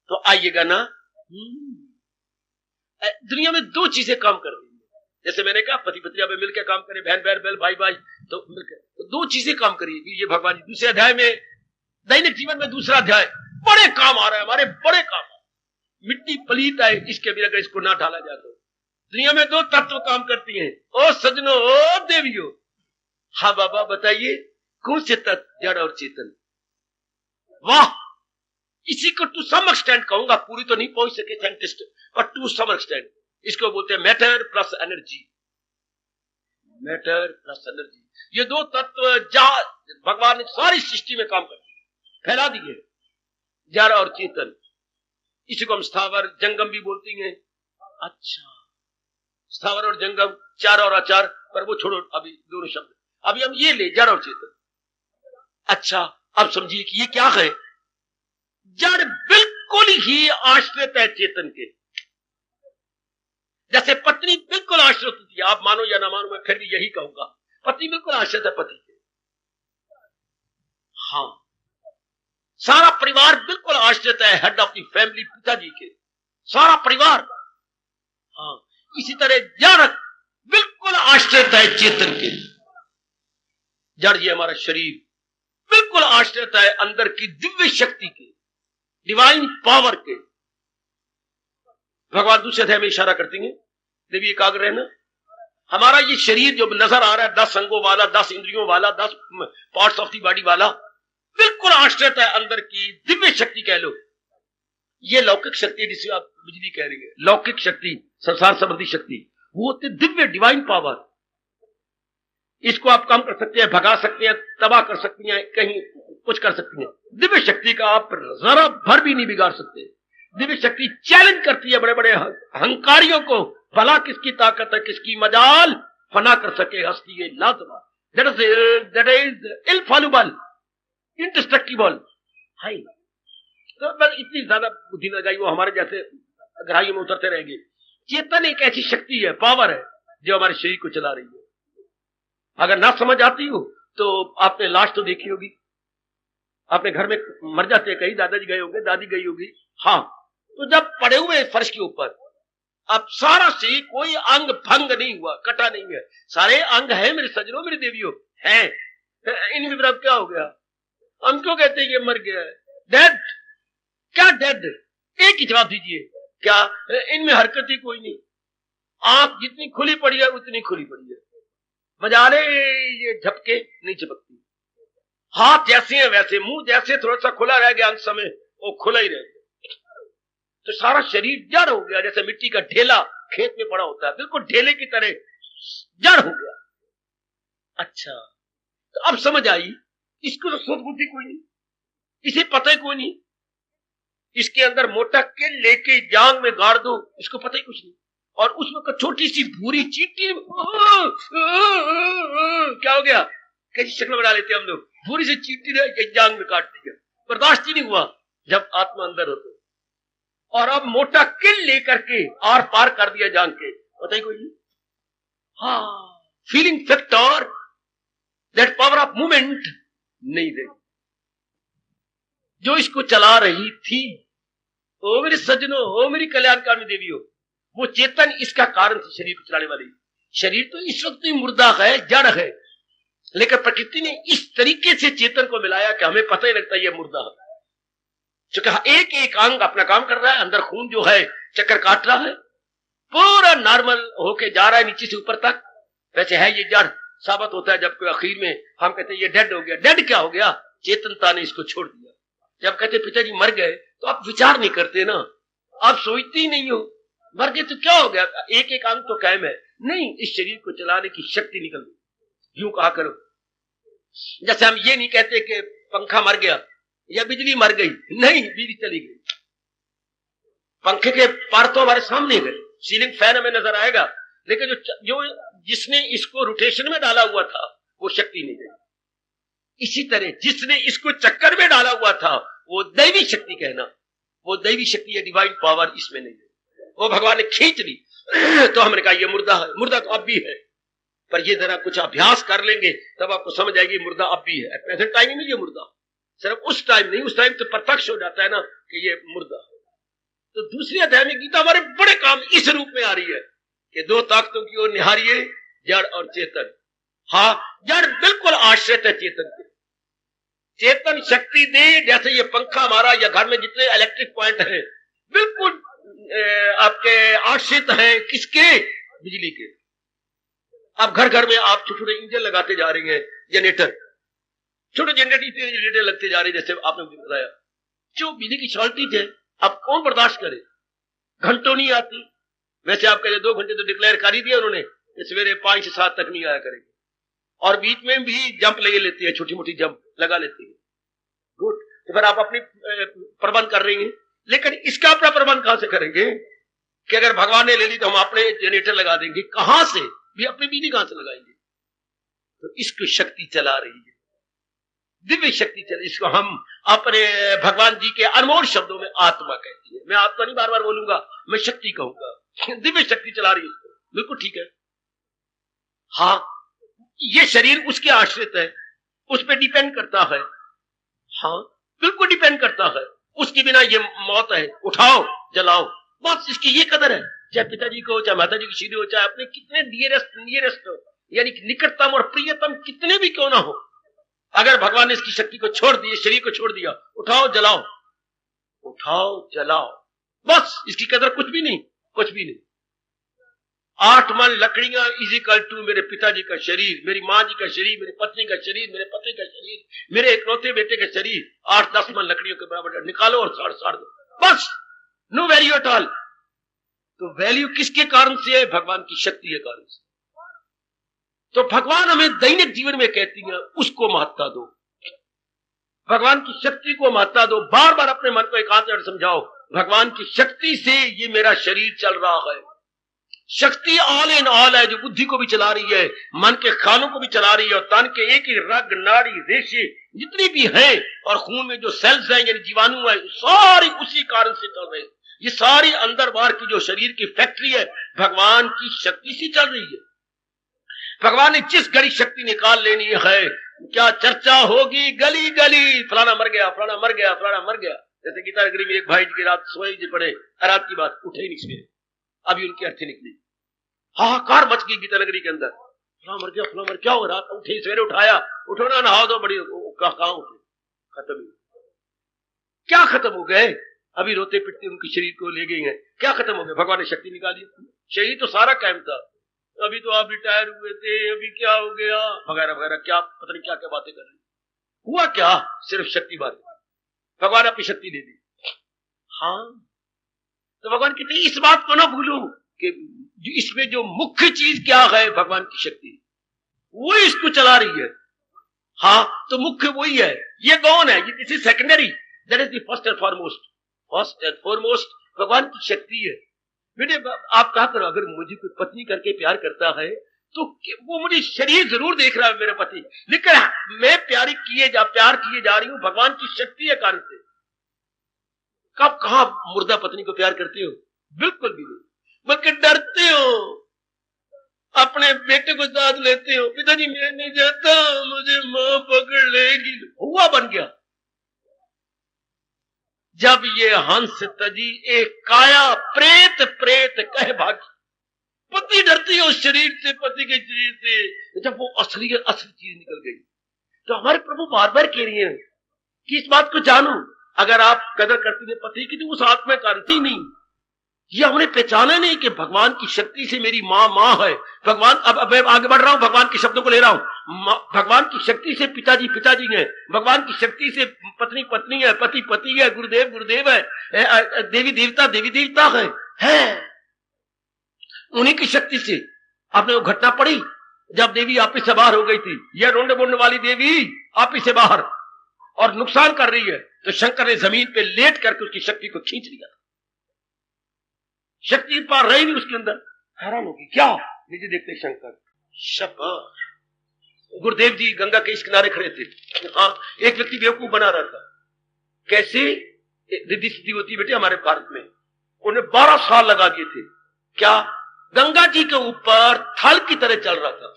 तो आइएगा ना। दुनिया में दो चीजें काम कर रही है, जैसे मैंने कहा पति पत्नी में मिलकर काम करें, बहन बहन बहन भाई भाई, तो मिलकर तो दो चीजें काम करिए। ये भगवान जी दूसरे अध्याय में, दैनिक जीवन में दूसरा अध्याय, बड़े काम आ रहा है हमारे, बड़े काम। मिट्टी पलीत है इसके भी, अगर इसको ना ढाला जाए तो। दुनिया में दो तत्व काम करती हैं, ओ सजनो, ओ देवियों। हाँ बाबा बताइए, कौन से तत्व? जड़ और चेतन। वाह, इसी को टू सम एक्सटेंट कहूंगा, पूरी तो नहीं पहुंच सके साइंटिस्ट, पर टू सम एक्सटेंट इसको बोलते हैं matter plus energy. Matter plus energy, ये दो तत्व जहां भगवान ने सारी सृष्टि में काम करते फैला दिए, जड़ और चेतन। इसी को हम स्थावर जंगम भी बोलती हैं। अच्छा, स्थावर और जंगम, चार और आचार, पर वो छोड़ो अभी दोनों शब्द। अभी हम ये ले, जड़ और चेतन। अच्छा, अब समझिए कि ये क्या है। जड़ बिल्कुल ही आश्रित है चेतन के, जैसे पत्नी बिल्कुल आश्रित होती है। आप मानो या ना मानो, मैं फिर भी यही कहूंगा, पत्नी बिल्कुल आश्रित है पति के। हाँ, सारा परिवार बिल्कुल आश्रित है हेड ऑफ द फैमिली, पिताजी के, सारा परिवार। हाँ, इसी तरह जड़ बिल्कुल आश्रित है चेतन के। जड़ ये हमारा शरीर बिल्कुल आश्रित है अंदर की दिव्य शक्ति के, डिवाइन पावर के। भगवान दूसरे अध्याय में इशारा करती हैं, देवी एकाग्र रहना। हमारा ये शरीर जो नजर आ रहा है, 10 अंगों वाला, 10 इंद्रियों वाला, 10 पार्ट्स ऑफ दी बॉडी वाला, बिल्कुल आश्रित है अंदर की दिव्य शक्ति कह लो। ये लौकिक शक्ति जिसे आप बिजली कह रही है, लौकिक शक्ति, संसार संबंधी शक्ति, वो होती दिव्य डिवाइन पावर। इसको आप कम कर सकते हैं, भगा सकते हैं, तबाह कर सकती हैं, कहीं कुछ कर सकती हैं। दिव्य शक्ति का आप जरा भर भी नहीं बिगाड़ सकते। दिव्य शक्ति चैलेंज करती है बड़े बड़े अहंकारियों को, भला किसकी ताकत है, किसकी मजाल, फना कर सके हस्ती ये लाजवाब। That is infallible, indestructible. हाय, तो इतनी ज्यादा बुद्धि न लगाई, वो हमारे जैसे गहराइयों में उतरते रहेंगे। चेतन एक ऐसी शक्ति है, पावर है, जो हमारे शरीर को चला रही है। अगर ना समझ आती हो तो आपने लाश तो देखी होगी, आपने घर में मर जाते हैं, कहीं दादाजी गए होंगे, दादी गई होगी। हाँ, तो जब पड़े हुए फर्श के ऊपर, अब सारा शरीर, कोई अंग भंग नहीं हुआ, कटा नहीं है, सारे अंग है मेरे सजनों, मेरी देवियों हैं। इनमें फिर अब क्या हो गया? हम क्यों कहते हैं कि मर गया है? डेड। क्या डेड? एक ही जवाब दीजिए, क्या इनमें हरकत ही कोई नहीं? आंख जितनी खुली पड़ी है उतनी खुली पड़ी है, मजाले ये झपके नहीं झपकती। हाथ जैसे हैं वैसे, मुंह जैसे थोड़ा सा खुला रह गया अंत समय, वो खुला ही रह गया। तो सारा शरीर जड़ हो गया, जैसे मिट्टी का ढेला खेत में पड़ा होता है, बिल्कुल ढेले की तरह जड़ हो गया। अच्छा, तो अब समझ आई, इसको तो सोच बुद्धि कोई नहीं, इसे पता ही कोई नहीं। इसके अंदर मोटा के लेके जांग में गाड़ दो, इसको पता ही कुछ नहीं। और उस वक्त छोटी सी भूरी चींटी, क्या हो गया, कैसी शक्ल बना लेते हम लोग, भूरी सी चींटी ने जांग में काट दिया, बर्दाश्त ही नहीं हुआ जब आत्मा अंदर हो तो। और अब मोटा किल लेकर के आर पार कर दिया जांग के, पता ही कोई नहीं। हाँ, feeling factor, that power of movement नहीं रही जो इसको चला रही थी। ओ मेरे सज्जनों, ओ मेरी कल्याणकामी देवियों, वो चेतन इसका कारण थी शरीर को चलाने वाली। शरीर तो इस वक्त ही मुर्दा है, जड़ है, लेकिन प्रकृति ने इस तरीके से चेतन को मिलाया कि हमें पता ही लगता है ये मुर्दा है। क्योंकि एक एक अंग अपना काम कर रहा है, अंदर खून जो है चक्कर काट रहा है, पूरा नॉर्मल होके जा रहा है नीचे से ऊपर तक। वैसे है ये जड़ साबित होता है जब कोई आखिर में हम कहते हैं ये डेड हो गया। डेड क्या हो गया? चेतनता ने इसको छोड़ दिया। जब कहते पिताजी मर गए तो आप विचार नहीं करते ना, आप सोचते ही नहीं हो, मर गए तो क्या हो गया, एक एक अंग तो कायम है। नहीं, इस शरीर को चलाने की शक्ति निकल गई। यूं कहा करो, जैसे हम ये नहीं कहते कि पंखा मर गया या बिजली मर गई, नहीं, बिजली चली गई। पंखे के पार तो हमारे सामने गए, सीलिंग फैन हमें नजर आएगा, लेकिन जो जिसने इसको रोटेशन में डाला हुआ था वो शक्ति नहीं गई। इसी तरह जिसने इसको चक्कर में डाला हुआ था वो दैवी शक्ति कहना, वो दैवी शक्ति है, डिवाइन पावर इसमें नहीं है। वो भगवान ने खींच ली तो हमने कहा ये मुर्दा है। मुर्दा तो अब भी है, पर ये जरा कुछ अभ्यास कर लेंगे तब आपको समझ आएगी मुर्दा अब भी है। प्रेजेंट टाइम में ये मुर्दा, सिर्फ उस टाइम नहीं, उस टाइम तो प्रत्यक्ष हो जाता है ना कि ये मुर्दा है। तो दूसरी अध्याय में गीता हमारे बड़े काम इस रूप में आ रही है कि दो ताकतों की ओर निहारिए, जड़ और चेतन। हाँ, जड़ बिल्कुल आश्रित है चेतन पे। चेतन शक्ति दे, जैसे ये पंखा हमारा या घर में जितने इलेक्ट्रिक पॉइंट हैं बिल्कुल आपके आश्रित हैं किसके? बिजली के। अब घर घर में आप छोटे छोटे इंजन लगाते जा रहे हैं, जनरेटर, छोटे जनरेटर लगते जा रहे हैं, जैसे आपने मुझे बताया। जो बिजली की शॉर्टेज है अब कौन बर्दाश्त करे? घंटों नहीं आती। वैसे आप कह 2 घंटे तो डिक्लेयर कर ही दिया उन्होंने, सवेरे 5 से 7 तक नहीं आया करेंगे, और बीच में भी जंप ले लेती है, छोटी मोटी जंप लगा लेती है। गुड, तो फिर आप अपनी प्रबंध कर रही हैं, लेकिन इसका अपना प्रबंध कहां से करेंगे कि अगर भगवान ने ले ली तो हम अपने जनरेटर लगा देंगे? कहां से? भी अपनी बिजली कहां से लगाएंगे? तो इसको शक्ति चला रही है, दिव्य शक्ति चली। इसको हम अपने भगवान जी के अनमोल शब्दों में आत्मा कहती है। मैं आत्मा नहीं बार बार बोलूंगा, मैं शक्ति कहूंगा। दिव्य शक्ति चला रही है इसको, बिल्कुल ठीक है। हाँ, ये शरीर उसके आश्रित है, उस पर डिपेंड करता है। हाँ, बिल्कुल डिपेंड करता है। उसके बिना ये मौत है, उठाओ जलाओ, बस इसकी ये कदर है। चाहे पिताजी को, चाहे माता जी की सीढ़ी हो, चाहे अपने कितने नियरेस्ट हो, यानी निकटतम और प्रियतम कितने भी क्यों ना हो, अगर भगवान ने इसकी शक्ति को छोड़ दी, शरीर को छोड़ दिया, उठाओ जलाओ, उठाओ जलाओ, बस इसकी कदर कुछ भी नहीं, कुछ भी नहीं। 8 मन लकड़ियां इजिकल टू मेरे पिताजी का शरीर, मेरी माँ जी का शरीर, मेरी पत्नी का शरीर, मेरे पति का शरीर, मेरे इकलौते बेटे का शरीर, 8-10 मन लकड़ियों के बराबर निकालो और साड़ दो, बस। No value at all. तो वैल्यू किसके कारण से है? भगवान की शक्ति के कारण से। तो भगवान हमें दैनिक जीवन में कहती है उसको महत्ता दो, भगवान की शक्ति को महत्ता दो। बार बार अपने मन को एकांत में समझाओ, भगवान की शक्ति से ये मेरा शरीर चल रहा है। शक्ति ऑल इन ऑल है, जो बुद्धि को भी चला रही है, मन के खानों को भी चला रही है, और तन के एक ही रग नाड़ी रेशे जितनी भी हैं, और खून में जो सेल्स हैं यानी जीवाणु है, सारी उसी कारण से चल रहे हैं। ये सारी अंदर बाहर की जो शरीर की फैक्ट्री है भगवान की शक्ति से चल रही है। भगवान ने जिस घड़ी शक्ति निकाल लेनी है, क्या चर्चा होगी गली गली, फलाना मर गया, फलाना मर गया, फलाना मर गया। जैसे गीता नगरी में एक भाई जी की रात सोए जी पड़े, रात की बात, उठे ही नहीं सवेरे, अभी उनकी अर्थी निकली, हाहाकार मच गई गीता नगरी के अंदर, फलाना मर गया, फलाना मर, क्या हो, रात उठे सवेरे उठाया, उठो ना, नहाओ दो, बड़ी कहां उठे, खत्म ही, क्या खत्म हो गए? अभी रोते पिटते उनके शरीर को ले गई हैं, क्या खत्म हो गया? भगवान ने शक्ति निकाली, शरीर तो सारा कायम था, अभी तो आप रिटायर हुए थे, अभी क्या हो गया, वगैरह वगैरह, क्या पता नहीं क्या क्या बातें कर रही। हुआ क्या? सिर्फ शक्ति बात, भगवान अपनी शक्ति दे दी। हाँ, तो भगवान कहते इस बात को ना भूलो कि इसमें जो मुख्य चीज क्या है, भगवान की शक्ति, वो इसको चला रही है। हाँ, तो मुख्य वही है। ये कौन है? ये किसी secondary, that is the first and foremost. First and foremost भगवान की शक्ति है। बेटे आप कहा करो, अगर मुझे कोई पत्नी करके प्यार करता है तो वो मुझे शरीर जरूर देख रहा है मेरा पति, लेकिन मैं प्यार किए जा रही हूं भगवान की शक्ति के कारण से। कब कहा मुर्दा पत्नी को प्यार करते हो? बिल्कुल भी नहीं, बल्कि डरते हो, अपने बेटे को साथ लेते हो, पिताजी मैं नहीं जाता, मुझे मां पकड़ लेगी, हुआ बन गया। जब ये हंस तजी एक काया प्रेत प्रेत कह भागी, पति डरती है उस शरीर से, पति के शरीर से। जब वो असली चीज निकल गई, तो हमारे प्रभु बार बार कह रही है कि इस बात को जानो, अगर आप कदर करती है पति की तो उस आत्मा करती नहीं। ये हमने पहचाना नहीं कि भगवान की शक्ति से मेरी माँ है। भगवान, अब मैं आगे बढ़ रहा हूं, भगवान के शब्दों को ले रहा हूं। भगवान की शक्ति से पिताजी है, भगवान की शक्ति से पत्नी पत्नी है, पति पति है, गुरुदेव गुरुदेव है, देवी देवता है। उन्हीं की शक्ति से आपने वो घटना पढ़ी जब देवी आप ही से बाहर हो गई थी, यह रोंड बोंड वाली देवी आप ही से बाहर और नुकसान कर रही है, तो शंकर ने जमीन पे लेट करके उसकी शक्ति को खींच लिया। शक्ति पार रही नहीं उसके अंदर। हैरान होगी, क्या नीचे देखते शंकर। शाबाश। गुरुदेव जी गंगा के इस किनारे खड़े थे। हाँ, एक व्यक्ति बेवकूफ बना रहा था। कैसे रिद्धि सिद्धि होती है बेटे हमारे भारत में। उन्हें 12 साल लगा दिए थे। क्या? गंगा जी के ऊपर थल की तरह चल रहा था।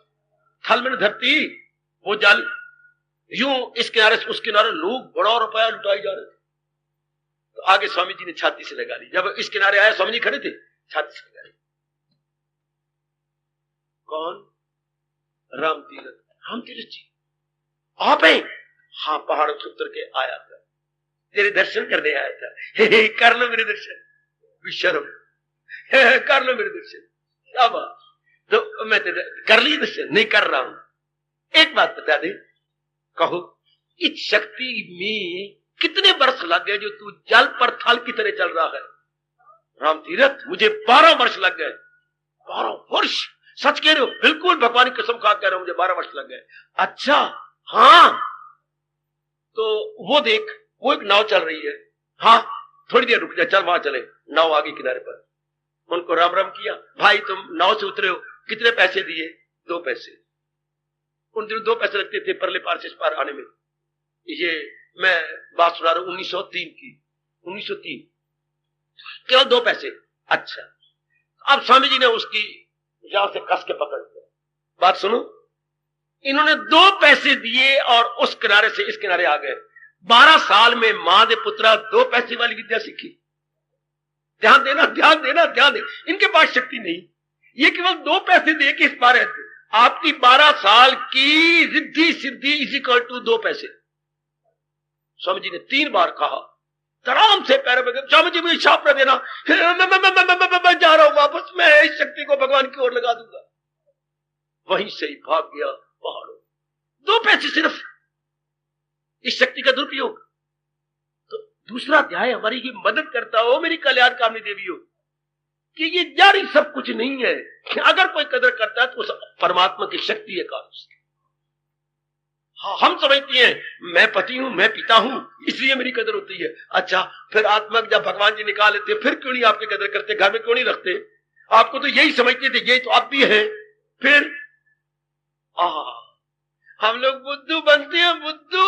थल में धरती, वो जल, यूं इस किनारे से उस किनारे, लोग बड़ा रुपया लुटाई जा रहे थे। तो आगे स्वामी जी ने छाती से लगा ली। जब इस किनारे आया, स्वामी जी खड़े थे, छाती से लगा ली। कौन? राम तीरथ। राम तीरथ जी आप हैं? हाँ, पहाड़ों से उतर के आया था, तेरे दर्शन करने आया था। हे, कर लो मेरे दर्शन। विशर्म, कर लो मेरे दर्शन। क्या बात? तो मैं तेरे कर ली दर्शन? नहीं कर रहा हूं। एक बात बता दे, कहो इस शक्ति में कितने वर्ष लग गए जो तू जल पर थल की तरह चल रहा है? राम तीरथ, मुझे 12 वर्ष लग गए। 12 वर्ष? सच कह रहे हो? बिल्कुल, भगवान की कसम खा कह रहा हूं, मुझे 12 वर्ष लग गए। अच्छा, हाँ, तो वो देख, वो एक नाव चल रही है। हाँ, थोड़ी देर रुक जा, चल वहां चले। नाव आगे किनारे पर। उनको राम राम किया। भाई तुम नाव से उतरे हो, कितने पैसे दिए? 2 पैसे। उन दिनों 2 पैसे लगते थे परले पार से इस पार आने में। ये मैं बात सुना रहा हूं 1903 की। 1903 केवल 2 पैसे। अच्छा, अब स्वामी जी ने उसकी यहां से कस के पकड़ लिया। बात सुनो, इन्होंने 2 पैसे दिए और उस किनारे से इस किनारे आ गए। 12 साल में मां दे पुत्रा 2 पैसे वाली विद्या सीखी। ध्यान देना, ध्यान देना, ध्यान देना। इनके पास शक्ति नहीं, ये केवल 2 पैसे दे के इस पार रहते। आपकी 12 साल की Riddhi Siddhi is equal to 2 पैसे। स्वामी जी ने 3 बार कहा, आराम से पैरों में, स्वामी जी मुझे शाप न देना, मैं जा रहा हूं वापस, मैं इस शक्ति को भगवान की ओर लगा दूंगा। वहीं से ही भाग गया पहाड़ों। 2 पैसे सिर्फ, इस शक्ति का दुरुपयोग। तो दूसरा अध्याय हमारी ये मदद करता हो, मेरी कल्याणकामी देवी हो, कि ये जारी सब कुछ नहीं है। अगर कोई कदर करता है तो उस परमात्मा की शक्ति है कारण से। हाँ, हम समझती हैं मैं पति हूं, मैं पिता हूं, इसलिए मेरी कदर होती है। अच्छा, फिर आत्मा जब भगवान जी निकाल लेते, फिर क्यों नहीं आपकी कदर करते? घर में क्यों नहीं रखते? आपको तो यही समझते थे, यही तो आप भी हैं। फिर हम लोग बुद्धू बनते हैं, बुद्धू।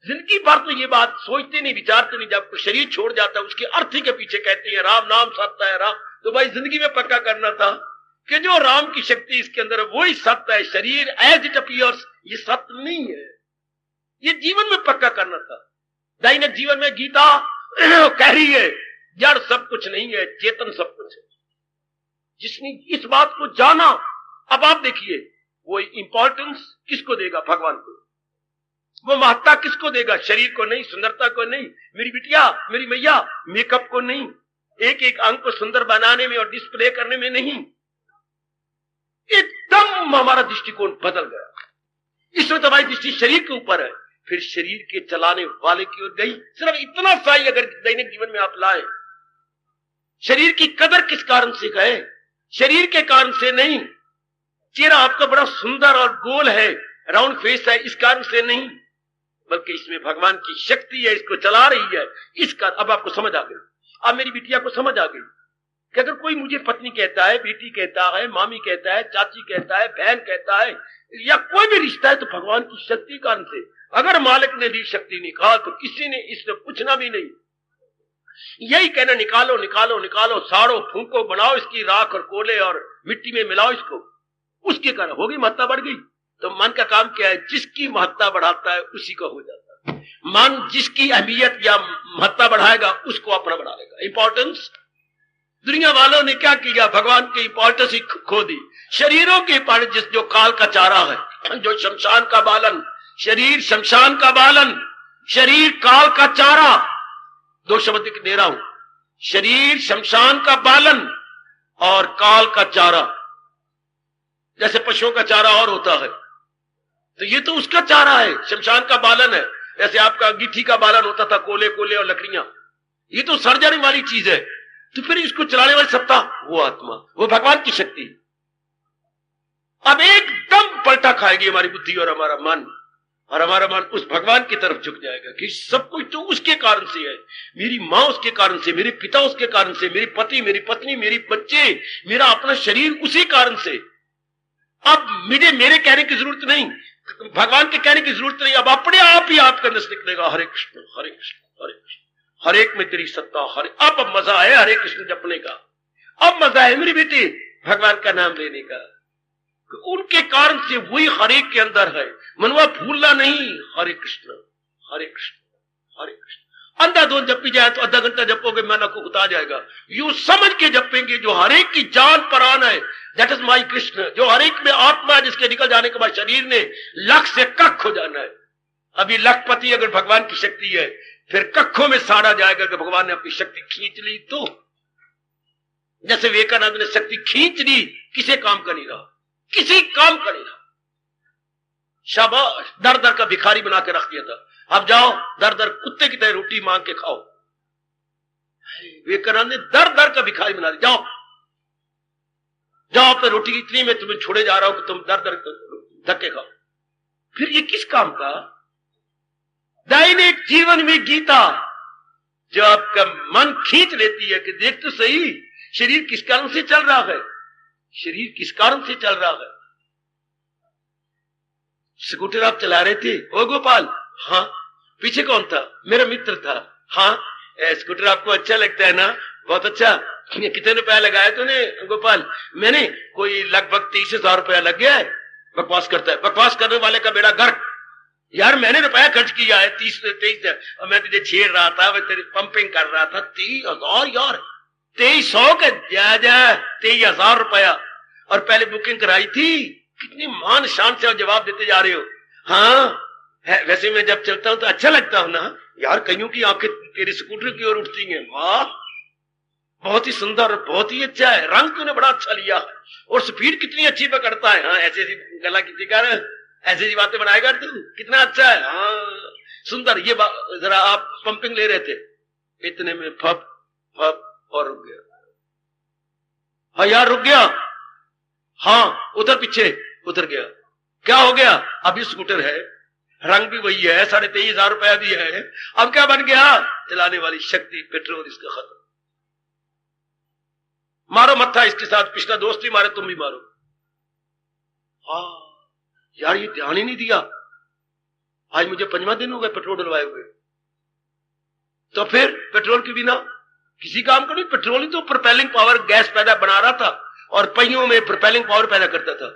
जिंदगी भर तो ये बात सोचते नहीं, विचारते नहीं। जब शरीर छोड़ जाता है, उसके अर्थ के पीछे कहते हैं राम नाम सत्य है। राम तो भाई जिंदगी में पक्का करना था कि जो राम की शक्ति इसके अंदर है वही सत्य है। शरीर एज इट अपीयर्स ये सत्य नहीं है, ये जीवन में पक्का करना था। दैनिक जीवन में गीता कह रही है जड़ सब कुछ नहीं है, चेतन सब कुछ है। जिसने इस बात को जाना, अब आप देखिए, वो इंपॉर्टेंस किसको देगा? भगवान को। वो महत्ता किसको देगा? शरीर को नहीं, सुंदरता को नहीं, मेरी बिटिया, मेरी मैया, मेकअप को नहीं, एक एक अंग को सुंदर बनाने में और डिस्प्ले करने में नहीं। एकदम हमारा दृष्टिकोण बदल गया। इसमें तो हमारी दृष्टि शरीर के ऊपर है, फिर शरीर के चलाने वाले की ओर गई। सिर्फ इतना सा ही अगर दैनिक जीवन में आप लाए, शरीर की कदर किस कारण से गए? शरीर के कारण से नहीं। चेहरा आपका बड़ा सुंदर और गोल है, राउंड फेस है, इस कारण से नहीं, बल्कि इसमें भगवान की शक्ति है, इसको चला रही है। इसका अब आपको समझ आ गई। अब मेरी बिटिया को समझ आ गई कि अगर कोई मुझे पत्नी कहता है, बेटी कहता है, मामी कहता है, चाची कहता है, बहन कहता है, या कोई भी रिश्ता है, तो भगवान की शक्ति कारण से। अगर मालिक ने दी शक्ति निकाल, तो किसी ने इससे पूछना भी नहीं। यही कहना, निकालो निकालो निकालो, साड़ो फूंको, बनाओ इसकी राख और कोले और मिट्टी में मिलाओ इसको। उसके कारण होगी, महत्ता बढ़ गई। तो मन का काम क्या है? जिसकी महत्ता बढ़ाता है उसी का हो जाता है। मन जिसकी अहमियत या महत्ता बढ़ाएगा उसको अपना बढ़ा लेगा। इंपॉर्टेंस दुनिया वालों ने क्या किया? भगवान की इंपॉर्टेंस ही खो दी। शरीरों की इंपॉर्टेंस, जो काल का चारा है, जो शमशान का बालन, शरीर शमशान का बालन, शरीर काल का चारा। 2 शब्द दे रहा हूं, शरीर शमशान का बालन और काल का चारा। जैसे पशुओं का चारा और होता है, तो ये तो उसका चारा है, शमशान का बालन है। जैसे आपका अंगीठी का बालन होता था, कोले कोले और लकड़ियां, ये तो सड़ जाने वाली चीज है। तो फिर इसको चलाने वाली सत्ता वो आत्मा, वो भगवान की शक्ति। अब एकदम पलटा खाएगी हमारी बुद्धि और हमारा मन। और हमारा मन उस भगवान की तरफ झुक जाएगा कि सब कुछ तो उसके कारण से है। मेरी माँ उसके कारण से, मेरे पिता उसके कारण से, मेरे पति, मेरी पत्नी, मेरी बच्चे, मेरा अपना शरीर उसी कारण से। अब मेरे कहने की जरूरत नहीं, भगवान के कहने की जरूरत नहीं, अब अपने आप ही आपके अंदर से निकलेगा हरे कृष्ण हरे कृष्ण हरे कृष्ण, हर एक में तेरी सत्ता, हरे। अब मजा है हरे कृष्ण जपने का, अब मजा है मेरी बेटी भगवान का नाम लेने का। उनके कारण से वही हर एक के अंदर है। मनवा भूलना नहीं, हरे कृष्ण हरे कृष्ण हरे कृष्ण। अंधाधुंध जपी जाए तो आधा घंटा जपोगे मन को उता जाएगा। यू समझ के जपेंगे जो हर एक की जान प्राण है, दैट इज माई कृष्ण। जो हर एक में आत्मा है, जिसके निकल जाने के बाद शरीर ने लख से कख हो जाना है। अभी लखपति अगर भगवान की शक्ति है, फिर कखों में साड़ा जाएगा कि भगवान ने अपनी शक्ति खींच ली। तो जैसे विवेकानंद ने शक्ति खींच ली, किसी काम का नहीं रहा, किसी काम का नहीं रहा। शाबाश, दर दर का भिखारी बना के रख दिया था। अब जाओ दर दर कुत्ते की तरह रोटी मांग के खाओ। विवेकानंद ने दर दर का भिखारी बना दिया। जाओ जाओ, अपने रोटी इतनी मैं तुम्हें छोड़े जा रहा हूं कि तुम दर दर धक्के खाओ। फिर ये किस काम का? दैनिक जीवन में गीता जो आपका मन खींच लेती है कि देख तो सही शरीर किस कारण से चल रहा है, शरीर किस कारण से चल रहा है। स्कूटर आप चला रहे थे, ओ गोपाल? हाँ। पीछे कौन था? मेरा मित्र था। हाँ। स्कूटर आपको अच्छा लगता है ना? बहुत अच्छा। कितने रुपया लगाया तूने गोपाल? मैंने कोई लगभग 30,000 रुपया लग गया है। बकवास करता है, बकवास करने वाले का बेड़ा गर्क। यार मैंने रुपया खर्च किया है 23 और मैं तुझे छेड़ रहा था, मैं तेरी पंपिंग कर रहा था। 30,000 यार, 2300 के जा 23,000 रुपया, और पहले बुकिंग कराई थी। कितनी मान शान से जवाब देते जा रहे हो। हाँ है, वैसे मैं जब चलता हूं तो अच्छा लगता हूं ना यार। कईयों की आंखें तेरे स्कूटर की ओर उठती हैं। वाह, बहुत ही सुंदर, बहुत ही अच्छा है। रंग तूने बड़ा अच्छा लिया, और स्पीड कितनी अच्छी पकड़ता है। हाँ, ऐसे ऐसी गला किसी का, ऐसी ऐसी बातें बनाएगा तू, कितना अच्छा है। हाँ सुंदर। ये जरा आप पंपिंग ले रहे थे, इतने में फप फप और रुक गया। हाँ यार रुक गया। हाँ उधर पीछे उतर गया। क्या हो गया? अभी स्कूटर है, रंग भी वही है, 23,500 रुपया भी है। अब क्या बन गया? चलाने वाली शक्ति, पेट्रोल इसका खत्म। मारो मत्था इसके साथ, पिछला दोस्त भी मारे, तुम भी मारो। हाँ यार ये ध्यान ही नहीं दिया। आज मुझे 5वां दिन हो गया पेट्रोल डलवाए हुए। तो फिर पेट्रोल के बिना किसी काम का नहीं। पेट्रोल ही तो प्रोपेलिंग पावर गैस पैदा बना रहा था, और पहियों में प्रोपेलिंग पावर पैदा करता था।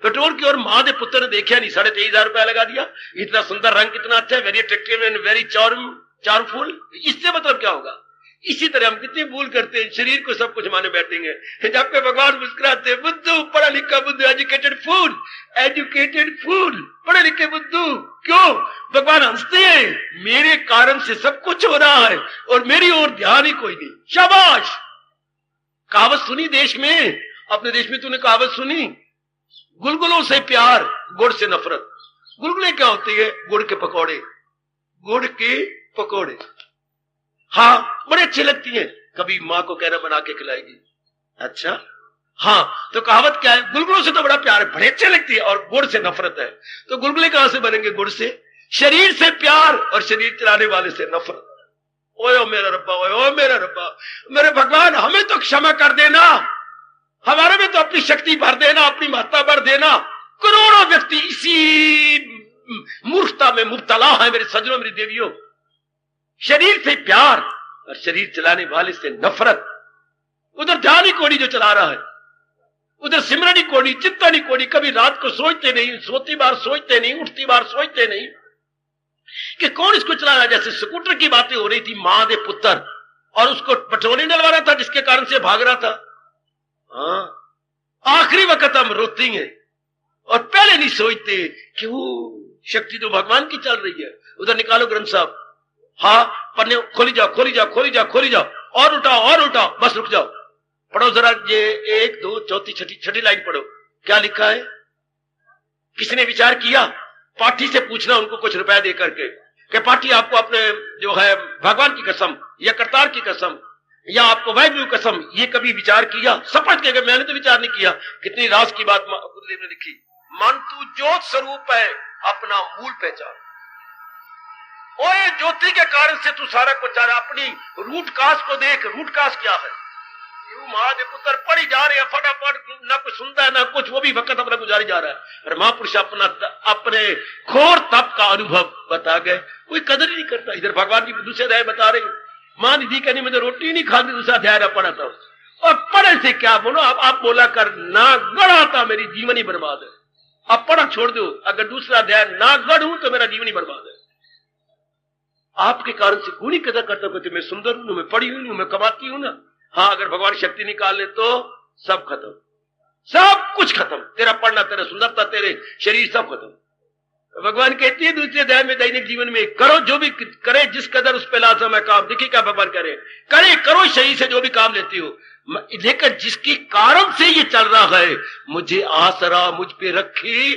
पेट्रोल की और मां दे पुत्र ने देखा नहीं, 23,500 रुपया लगा दिया। इतना सुंदर रंग, कितना अच्छा है, वेरी अट्रैक्टिव एंड वेरी चार्मफुल। इससे मतलब क्या होगा? इसी तरह हम कितनी भूल करते हैं, शरीर को सब कुछ माने बैठेंगे। जबकि भगवान मुस्कुराते हैं, बुद्धू, पढ़ा लिखा बुद्धू, एजुकेटेड फूल, एजुकेटेड फूल, पढ़े लिखे बुद्धू। क्यों? भगवान हंसते हैं, मेरे कारण से सब कुछ हो रहा है और मेरी ओर ध्यान ही कोई नहीं। शाबाश। कहावत सुनी देश में, अपने देश में तूने कहावत सुनी, गुलगुलों से प्यार, गुड़ से नफरत। गुलगुले क्या होती है? गुड़ के पकौड़े, गुड़ के पकौड़े। हाँ बड़े अच्छी लगती हैं, कभी माँ को कहना बना के खिलाएगी। अच्छा हाँ, तो कहावत क्या है? गुलगुलों से तो बड़ा प्यार है, बड़े अच्छे लगती है, और गुड़ से नफरत है। तो गुलगुले कहां से बनेंगे? गुड़ से। शरीर से प्यार और शरीर चलाने वाले से नफरत। ओए मेरा रब्बा, ओए मेरा रब्बा, मेरे भगवान हमें तो क्षमा कर देना, हमारे में तो अपनी शक्ति भर देना, अपनी महत्ता भर देना। करोड़ों व्यक्ति इसी मूर्खता में मुब्तला है मेरे सज्जनों, मेरी देवियों। शरीर से प्यार और शरीर चलाने वाले से नफरत। उधर ध्यान ही कोड़ी जो चला रहा है, उधर सिमरन ही कोड़ी, चिंतन ही कोड़ी। कभी रात को सोचते नहीं, सोती बार सोचते नहीं, उठती बार सोचते नहीं कि कौन इसको चला रहा है। जैसे स्कूटर की बातें हो रही थी, मां दे पुत्र, और उसको पेट्रोल ही डलवा रहा था जिसके कारण से भाग रहा था। हाँ आखिरी वक्त हम रोते हैं और पहले नहीं सोचते कि वो शक्ति तो भगवान की चल रही है। उधर निकालो ग्रंथ साहब। हाँ पन्ने खोली जाओ, खोली जाओ, खोली जाओ, खोली जाओ, और उठाओ, और उठाओ, बस रुक जाओ। पढ़ो जरा ये 1 2 चौथी छठी लाइन पढ़ो, क्या लिखा है? किसने विचार किया? पाठी से पूछना उनको कुछ रुपया दे करके कि पाठी आपको अपने जो है भगवान की कसम या करतार की कसम या आपको वाहिगुरु कसम, ये कभी विचार किया? सपट के मैंने तो विचार नहीं किया। कितनी राज की बात गुरुदेव ने लिखी। मन तू ज्योत स्वरूप है, अपना मूल पहचान। ओए ज्योति के कारण से तू सारा कुछ आ रहा, अपनी रूट काज को देख। रूट काज क्या है? यू महादेव पुत्र पढ़ी जा रहे हैं फटाफट, ना कुछ सुनता है ना कुछ, वो भी वक्त अपना गुजारी जा रहा है। और महापुरुष अपने घोर तप का अनुभव बता गए, कोई कदर ही नहीं करता। इधर भगवान जी दूसरे अध्याय बता रहे, मां दीदी कहनी मुझे रोटी नहीं खाती, दूसरा अध्याय ना पढ़ा था। और पढ़े से क्या बोलो, अब आप बोला कर ना गढ़ा था मेरी जीवन ही बर्बाद है। अब पढ़ा छोड़ दो, अगर दूसरा अध्याय ना गढ़ूं तो मेरा जीवन ही बर्बाद है। आपके कारण से कौन ही कदर करता, कहते मैं सुंदर हूं, मैं पढ़ी हूं, मैं कमाती हूं ना। हाँ, अगर भगवान शक्ति निकाल ले तो सब खत्म, सब कुछ खत्म। तेरा पढ़ना, तेरा सुंदरता, तेरे शरीर सब खत्म। भगवान कहती है दूसरे अध्याय में, दैनिक जीवन में करो जो भी करे, जिस कदर उस पे लाजम है काम। देखिए क्या भगवान करे, करो शरीर से जो भी काम लेती हो, लेकर जिसके कारण से ये चल रहा है, मुझे आसरा मुझ पे रखी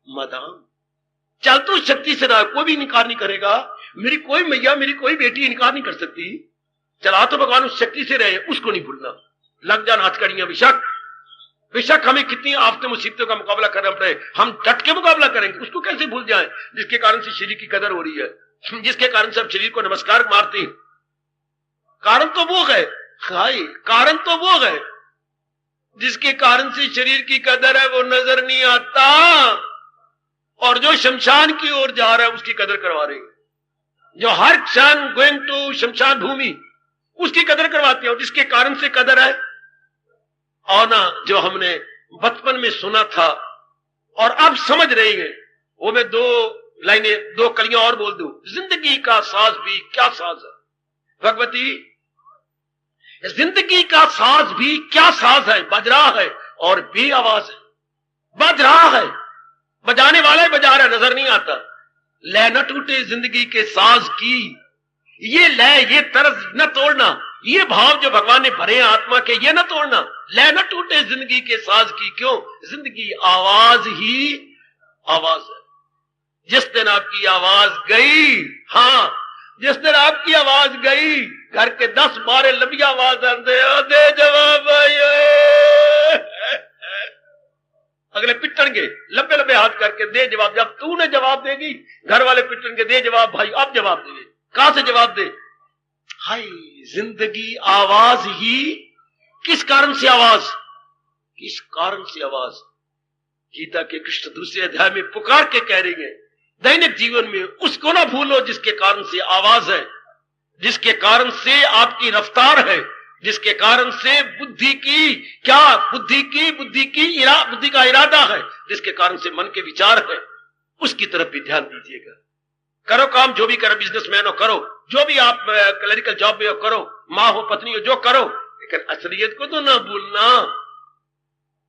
मदाम। चल तो शक्ति से रहा, कोई भी इनकार नहीं करेगा। मेरी कोई मैया, मेरी कोई बेटी इनकार नहीं कर सकती। चला तो भगवान उस शक्ति से रहे, उसको नहीं भूलना। लग जाना हथकड़ियां, बेशक हमें कितनी आफत मुसीबतों का मुकाबला करना पड़े, हम डट के मुकाबला करेंगे। उसको कैसे भूल जाएं, जिसके कारण से शरीर की कदर हो रही है, जिसके कारण से हम शरीर को नमस्कार मारते हैं। कारण तो वो है, कारण तो वो है जिसके कारण से शरीर की कदर है, वो नजर नहीं आता। और जो शमशान की ओर जा रहा है उसकी कदर करवा रहे हैं, जो हर क्षण गोइंग टू शमशान भूमि, उसकी कदर करवाते हैं। और जिसके कारण से कदर है, और ना जो हमने बचपन में सुना था और अब समझ रहे हैं, वो मैं दो लाइनें, दो कलियां और बोल दूं। जिंदगी का साज भी क्या साज है भगवती, जिंदगी का साज भी क्या साज है। बज रहा है और भी आवाज है, बज रहा है, बजाने वाला ही बजा रहा है, नजर नहीं आता। लय न टूटे जिंदगी के साज की, ये लय, ये तर्ज न तोड़ना, ये भाव जो भगवान ने भरे आत्मा के, ये न तोड़ना। लय न टूटे जिंदगी के साज की, क्यों? जिंदगी आवाज ही आवाज है। जिस दिन आपकी आवाज गई, हाँ, जिस दिन आपकी आवाज गई, घर के 10-12 लंबी आवाज आते, दे जवाब, अगले पिटणगे लंबे लंबे हाथ करके, दे जवाब। जब तूने जवाब देगी, घर वाले पिटणगे, दे जवाब भाई, अब जवाब देंगे, कहां से जवाब दे। हाय, जिंदगी आवाज ही, किस कारण से आवाज, किस कारण से आवाज। गीता के कृष्ण दूसरे अध्याय में पुकार के कह रही है, दैनिक जीवन में उसको ना भूलो जिसके कारण से आवाज है, जिसके कारण से आपकी रफ्तार है, जिसके कारण से बुद्धि का इरादा है, जिसके कारण से मन के विचार है, उसकी तरफ भी ध्यान दीजिएगा। करो काम, जो भी करो, बिजनेसमैन हो करो, जो भी आप क्लरिकल जॉब में हो करो, माँ हो पत्नी हो, जो करो, लेकिन असलियत को तो ना भूलना।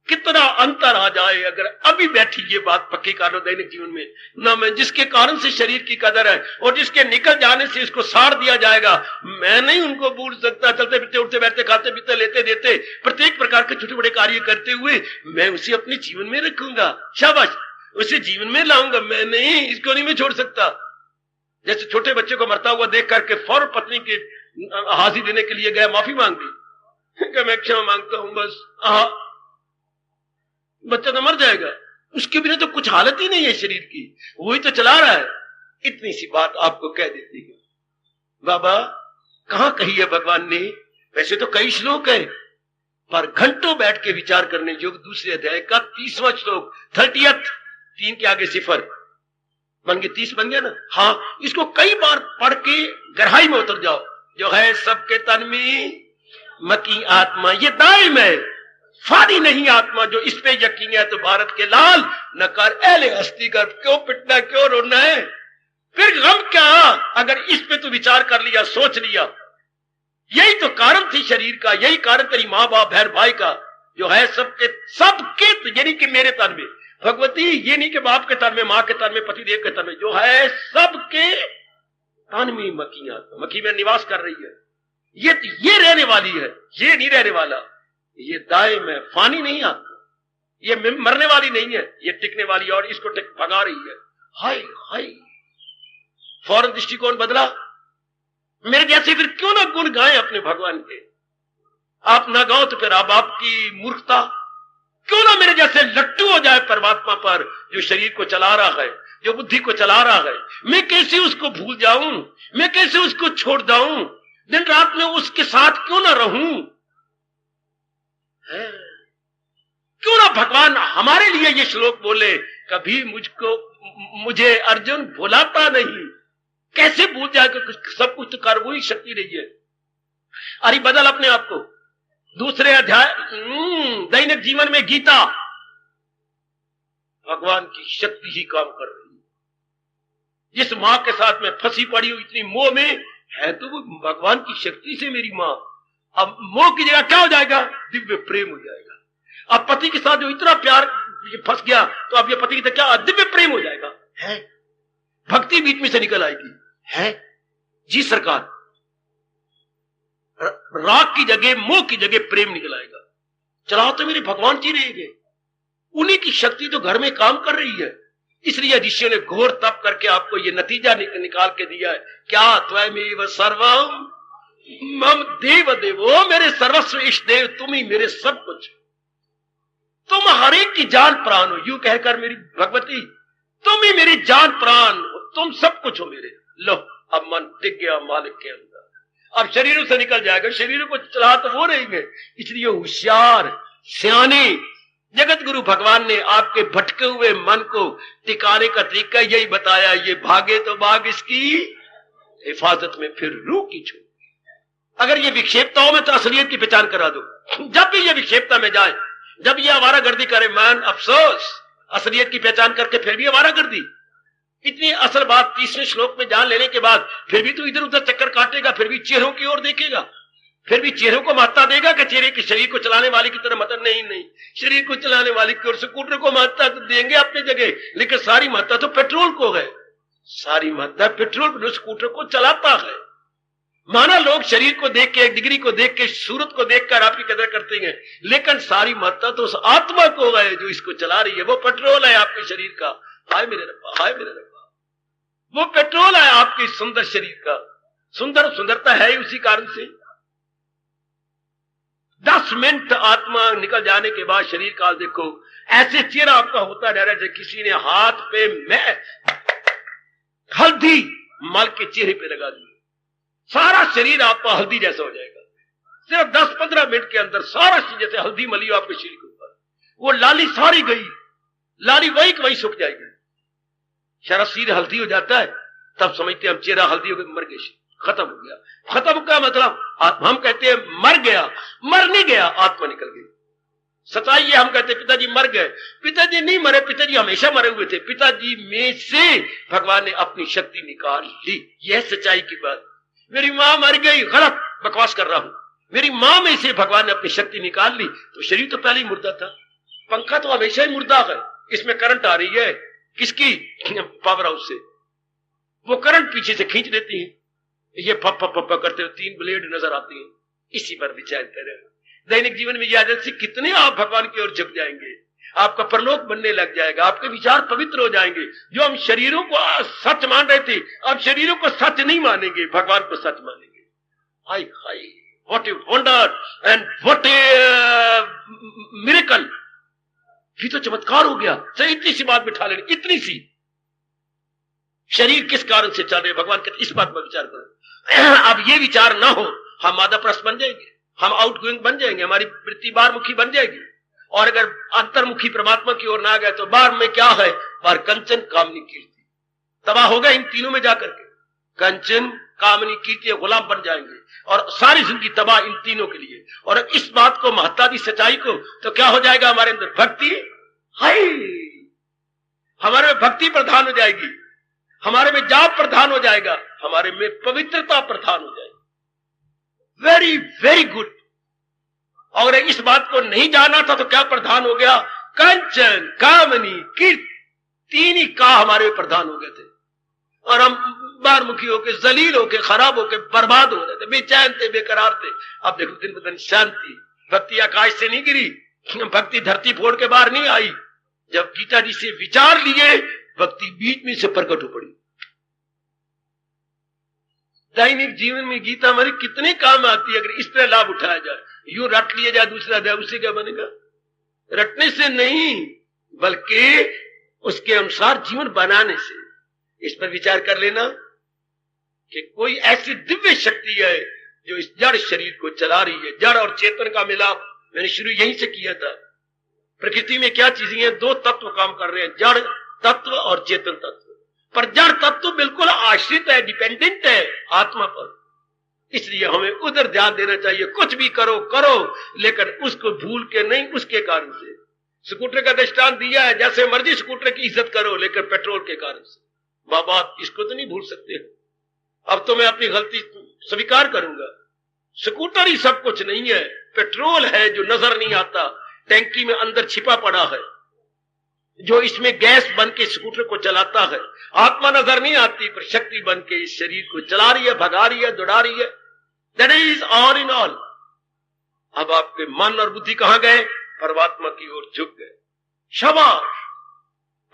कितना अंतर आ जाए अगर अभी बैठी ये बात पक्की कर लो दैनिक जीवन में ना। मैं जिसके कारण से शरीर की कदर है और जिसके निकल जाने से इसको साड़ दिया जाएगा, मैं नहीं उनको भूल सकता। चलते फिरते, उठते बैठते, खाते पीते, लेते देते, प्रत्येक प्रकार के छोटे बड़े कार्य करते हुए मैं उसे अपने जीवन में रखूंगा, शाबाश, उसे जीवन में लाऊंगा। मैं नहीं, इसको नहीं मैं छोड़ सकता। जैसे छोटे बच्चे को मरता हुआ देख करके फौरन पत्नी की हाजिर देने के लिए गया, माफी मांग दी, मैं क्षमा मांगता हूं बस। बच्चा तो मर जाएगा, उसके बिना तो कुछ हालत ही नहीं है शरीर की, वही तो चला रहा है। इतनी सी बात आपको कह देती है। बाबा कहां कही है भगवान ने, वैसे तो कई श्लोक है, पर घंटों बैठ के विचार करने योग्य दूसरे अध्याय का 30वां श्लोक, 30th, 3 के आगे सिफर बन गए, 30 बन गया ना। हाँ, इसको कई बार पढ़ के गहराई में उतर जाओ। जो है सबके तन में मकी आत्मा, ये दायम है, फानी नहीं आत्मा। जो इस पे यकीन है तो भारत के लाल न कर एले हस्ती कर, क्यों पिटना, क्यों रोना है, फिर गम क्या। अगर इस पे तो विचार कर लिया, सोच लिया, यही तो कारण थी शरीर का, यही कारण तेरी माँ बाप बहन भाई का। जो है सबके यानी कि मेरे तन में भगवती, ये नहीं कि बाप के तन में, माँ के तन में, पतिदेव के तन में, जो है सबके तन में मकी आत्मा, मकी में निवास कर रही है। ये रहने वाली है, ये नहीं रहने वाला। ये दायम है, फानी नहीं आत्मा, ये मरने वाली नहीं है, ये टिकने वाली, और इसको भगा रही है। हाय हाय, फौरन दृष्टिकोण बदला। मेरे जैसे फिर क्यों ना गुण गाएं अपने भगवान के। आप ना गाओ तो फिर अब आपकी मूर्खता, क्यों ना मेरे जैसे लट्टू हो जाए परमात्मा पर, जो शरीर को चला रहा है, जो बुद्धि को चला रहा है। मैं कैसे उसको भूल जाऊं, मैं कैसे उसको छोड़ जाऊं, दिन रात में उसके साथ क्यों ना रहूं? क्यों ना भगवान हमारे लिए ये श्लोक बोले, कभी मुझे अर्जुन भुलाता नहीं। कैसे भूल जाए कि सब कुछ तो कर वो ही शक्ति रही है। अरे बदल अपने आप को। दूसरे अध्याय दैनिक जीवन में गीता, भगवान की शक्ति ही काम कर रही है। जिस मां के साथ में फंसी पड़ी हूं इतनी मोह में, है तो वो भगवान की शक्ति से मेरी मां। अब मोह की जगह क्या हो जाएगा? दिव्य प्रेम हो जाएगा। अब पति के साथ जो इतना प्यार फंस गया, तो अब ये पति की क्या दिव्य प्रेम हो जाएगा है। भक्ति बीच में से निकल आएगी है जी सरकार। राग की जगह, मोह की जगह प्रेम निकल आएगा। चलाओ तो मेरे भगवान जी रहेंगे, उन्हीं की शक्ति तो घर में काम कर रही है। इसलिए ऋषियों ने घोर तप करके आपको ये नतीजा निकाल के दिया है। क्या त्वमेव सर्वम मम देव देवो, मेरे सर्वस्व इष्ट देव तुम ही मेरे सब कुछ, तुम हर एक की जान प्राण हो। यूं कहकर मेरी भगवती तुम ही मेरी जान प्राण हो, तुम सब कुछ हो मेरे। लो अब मन टिक गया मालिक के अंदर, अब शरीरों से निकल जाएगा। शरीरों को चला तो वो रहेंगे। इसलिए होशियार सियाने जगत गुरु भगवान ने आपके भटके हुए मन को टिकाने का तरीका यही बताया। ये भागे तो भाग इसकी हिफाजत में, फिर रूह की छू। अगर ये विक्षेपताओं में तो असलियत की पहचान करा दो। जब भी ये विक्षेपता में जाए, जब ये आवारागर्दी करे मन, अफसोस असलियत की पहचान करके फिर भी आवारागर्दी। इतनी असल बात 30वें श्लोक में जान लेने के बाद फिर भी तो इधर उधर चक्कर काटेगा, फिर भी चेहरों की ओर देखेगा, फिर भी चेहरों को महत्ता देगा कि चेहरे के शरीर को चलाने वाले की तरह मतलब नहीं, शरीर को चलाने वाले की ओर स्कूटर को महत्ता तो देंगे अपनी जगह, लेकिन सारी महत्ता तो पेट्रोल को है। सारी महत्ता पेट्रोल को, स्कूटर को चलाता है। माना लोग शरीर को देख के, एक डिग्री को देख के, सूरत को देखकर आपकी कदर करते हैं, लेकिन सारी महत्ता तो उस आत्मा को है जो इसको चला रही है। वो पेट्रोल है आपके शरीर का। हाय मेरे रब्बा, हाय मेरे रब्बा, वो पेट्रोल है आपके सुंदर शरीर का। सुंदरता है ही उसी कारण से। 10 मिनट आत्मा निकल जाने के बाद शरीर का देखो, ऐसे चेहरा आपका होता रह रहा है जैसे किसी ने हाथ पे मैं हल्दी मल के चेहरे पे लगा दी। सारा शरीर आपका हल्दी जैसा हो जाएगा। सिर्फ 10-15 मिनट के अंदर सारा चीज जैसे हल्दी मली हो आपके शरीर के ऊपर। वो लाली सारी गई, लाली वही की वही सूख जाएगी। सारा शरीर हल्दी हो जाता है, तब समझते हम चेहरा हल्दी हो गया, मर गया, खत्म हो गया। खत्म का मतलब हम कहते हैं मर गया, मर नहीं गया, आत्मा निकल गई। सच्चाई है, हम कहते हैं पिताजी मर गए। पिताजी नहीं मरे, पिताजी हमेशा मरे हुए थे। पिताजी में से भगवान ने अपनी शक्ति निकाल ली। यह सच्चाई की बात। मेरी मां मर गई, गलत बकवास कर रहा हूं। मेरी मां में से भगवान ने अपनी शक्ति निकाल ली, तो शरीर तो पहले ही मुर्दा था। पंखा तो हमेशा ही मुर्दा है। इसमें करंट आ रही है किसकी? पावर हाउस से। वो करंट पीछे से खींच देती है, ये पप पप पप करते हुए 3 ब्लेड नजर आती हैं। इसी पर विचार करें। दैनिक जीवन में याद से कितने आप भगवान की ओर झुक जाएंगे, आपका परलोक बनने लग जाएगा, आपके विचार पवित्र हो जाएंगे। जो हम शरीरों को सच मान रहे थे, अब शरीरों को सच नहीं मानेंगे, भगवान को सच मानेंगे। हाय हाय, what a wonder and what a miracle. ये तो चमत्कार हो गया। सही, इतनी सी बात बिठा लेनी, इतनी सी। शरीर किस कारण से चल रहे, भगवान कहते इस बात पर विचार करो। अब ये विचार ना हो, हम मादाप्रस्त बन जाएंगे, हम आउटगोइंग बन जाएंगे, हमारी वृत्ति बाहरमुखी बन जाएगी। और अगर अंतर्मुखी परमात्मा की ओर ना गए तो बाहर में क्या है? बाहर कंचन कामनी कीर्ति तबाह होगा। इन तीनों में जाकर के कंचन कामनी कीर्ति गुलाम बन जाएंगे और सारी जिंदगी तबाह इन तीनों के लिए। और इस बात को महत्ता दी, सच्चाई को, तो क्या हो जाएगा? हमारे अंदर भक्ति, हाय, हमारे में भक्ति प्रधान हो जाएगी, हमारे में जाप प्रधान हो जाएगा, हमारे में पवित्रता प्रधान हो जाएगी। Very very good. और इस बात को नहीं जाना था तो क्या प्रधान हो गया? कंचन कामनी कीर्ति, 3 ही का हमारे में प्रधान हो गए थे। और हम बाहरमुखी होके, जलील होके, खराब होके बर्बाद हो रहे थे, बेचैन थे, बेकरार थे। अब देखो दिन ब दिन शांति। भक्ति आकाश से नहीं गिरी, भक्ति धरती फोड़ के बाहर नहीं आई। जब गीता जी से विचार लिए, भक्ति बीच में से प्रकट हो पड़ी। दैनिक जीवन में गीता हमारे कितने काम आती है अगर इस तरह लाभ उठाया जाए। यूं रट लिया जाए दूसरा अध्याय, उससे क्या बनेगा? रटने से नहीं, बल्कि उसके अनुसार जीवन बनाने से। इस पर विचार कर लेना कि कोई ऐसी दिव्य शक्ति है जो इस जड़ शरीर को चला रही है। जड़ और चेतन का मिलाप मैंने शुरू यहीं से किया था। प्रकृति में क्या चीजें हैं? दो तत्व काम कर रहे हैं, जड़ तत्व और चेतन तत्व। पर जड़ तत्व बिल्कुल आश्रित है, डिपेंडेंट है आत्मा पर। इसलिए हमें उधर ध्यान देना चाहिए। कुछ भी करो करो, लेकिन उसको भूल के नहीं, उसके कारण से। स्कूटर का दृष्टांत दिया है, जैसे मर्जी स्कूटर की इज्जत करो, लेकिन पेट्रोल के कारण से। बाबा इसको तो नहीं भूल सकते। अब तो मैं अपनी गलती स्वीकार करूंगा। स्कूटर ही सब कुछ नहीं है, पेट्रोल है जो नजर नहीं आता, टैंकी में अंदर छिपा पड़ा है, जो इसमें गैस बन के स्कूटर को चलाता है। आत्मा नजर नहीं आती, पर शक्ति बन के इस शरीर को चला रही है, भगा रही है, दौड़ा रही है। That is all in all. अब आपके मन और बुद्धि कहां गए? परमात्मा की ओर झुक गए। शाबाश!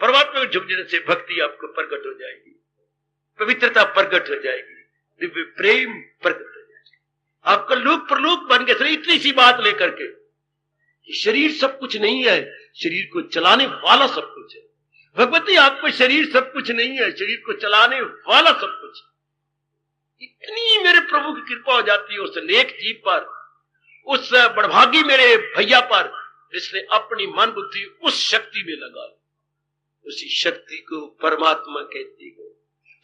परमात्मा को झुकने से भक्ति आपको प्रकट हो जाएगी, पवित्रता प्रकट हो जाएगी, दिव्य प्रेम प्रकट हो जाएगी। आपका लोक परलोक बन गए। इतनी सी बात लेकर के कि शरीर सब कुछ नहीं है, शरीर को चलाने वाला सब कुछ है। भगवती आपको शरीर सब कुछ नहीं है, शरीर को चलाने वाला सब कुछ है। इतनी मेरे प्रभु की कृपा हो जाती है उस नेक जीव पर, उस बड़भागी मेरे भैया पर, जिसने अपनी मन बुद्धि उस शक्ति में लगा। उसी शक्ति को परमात्मा कहती है।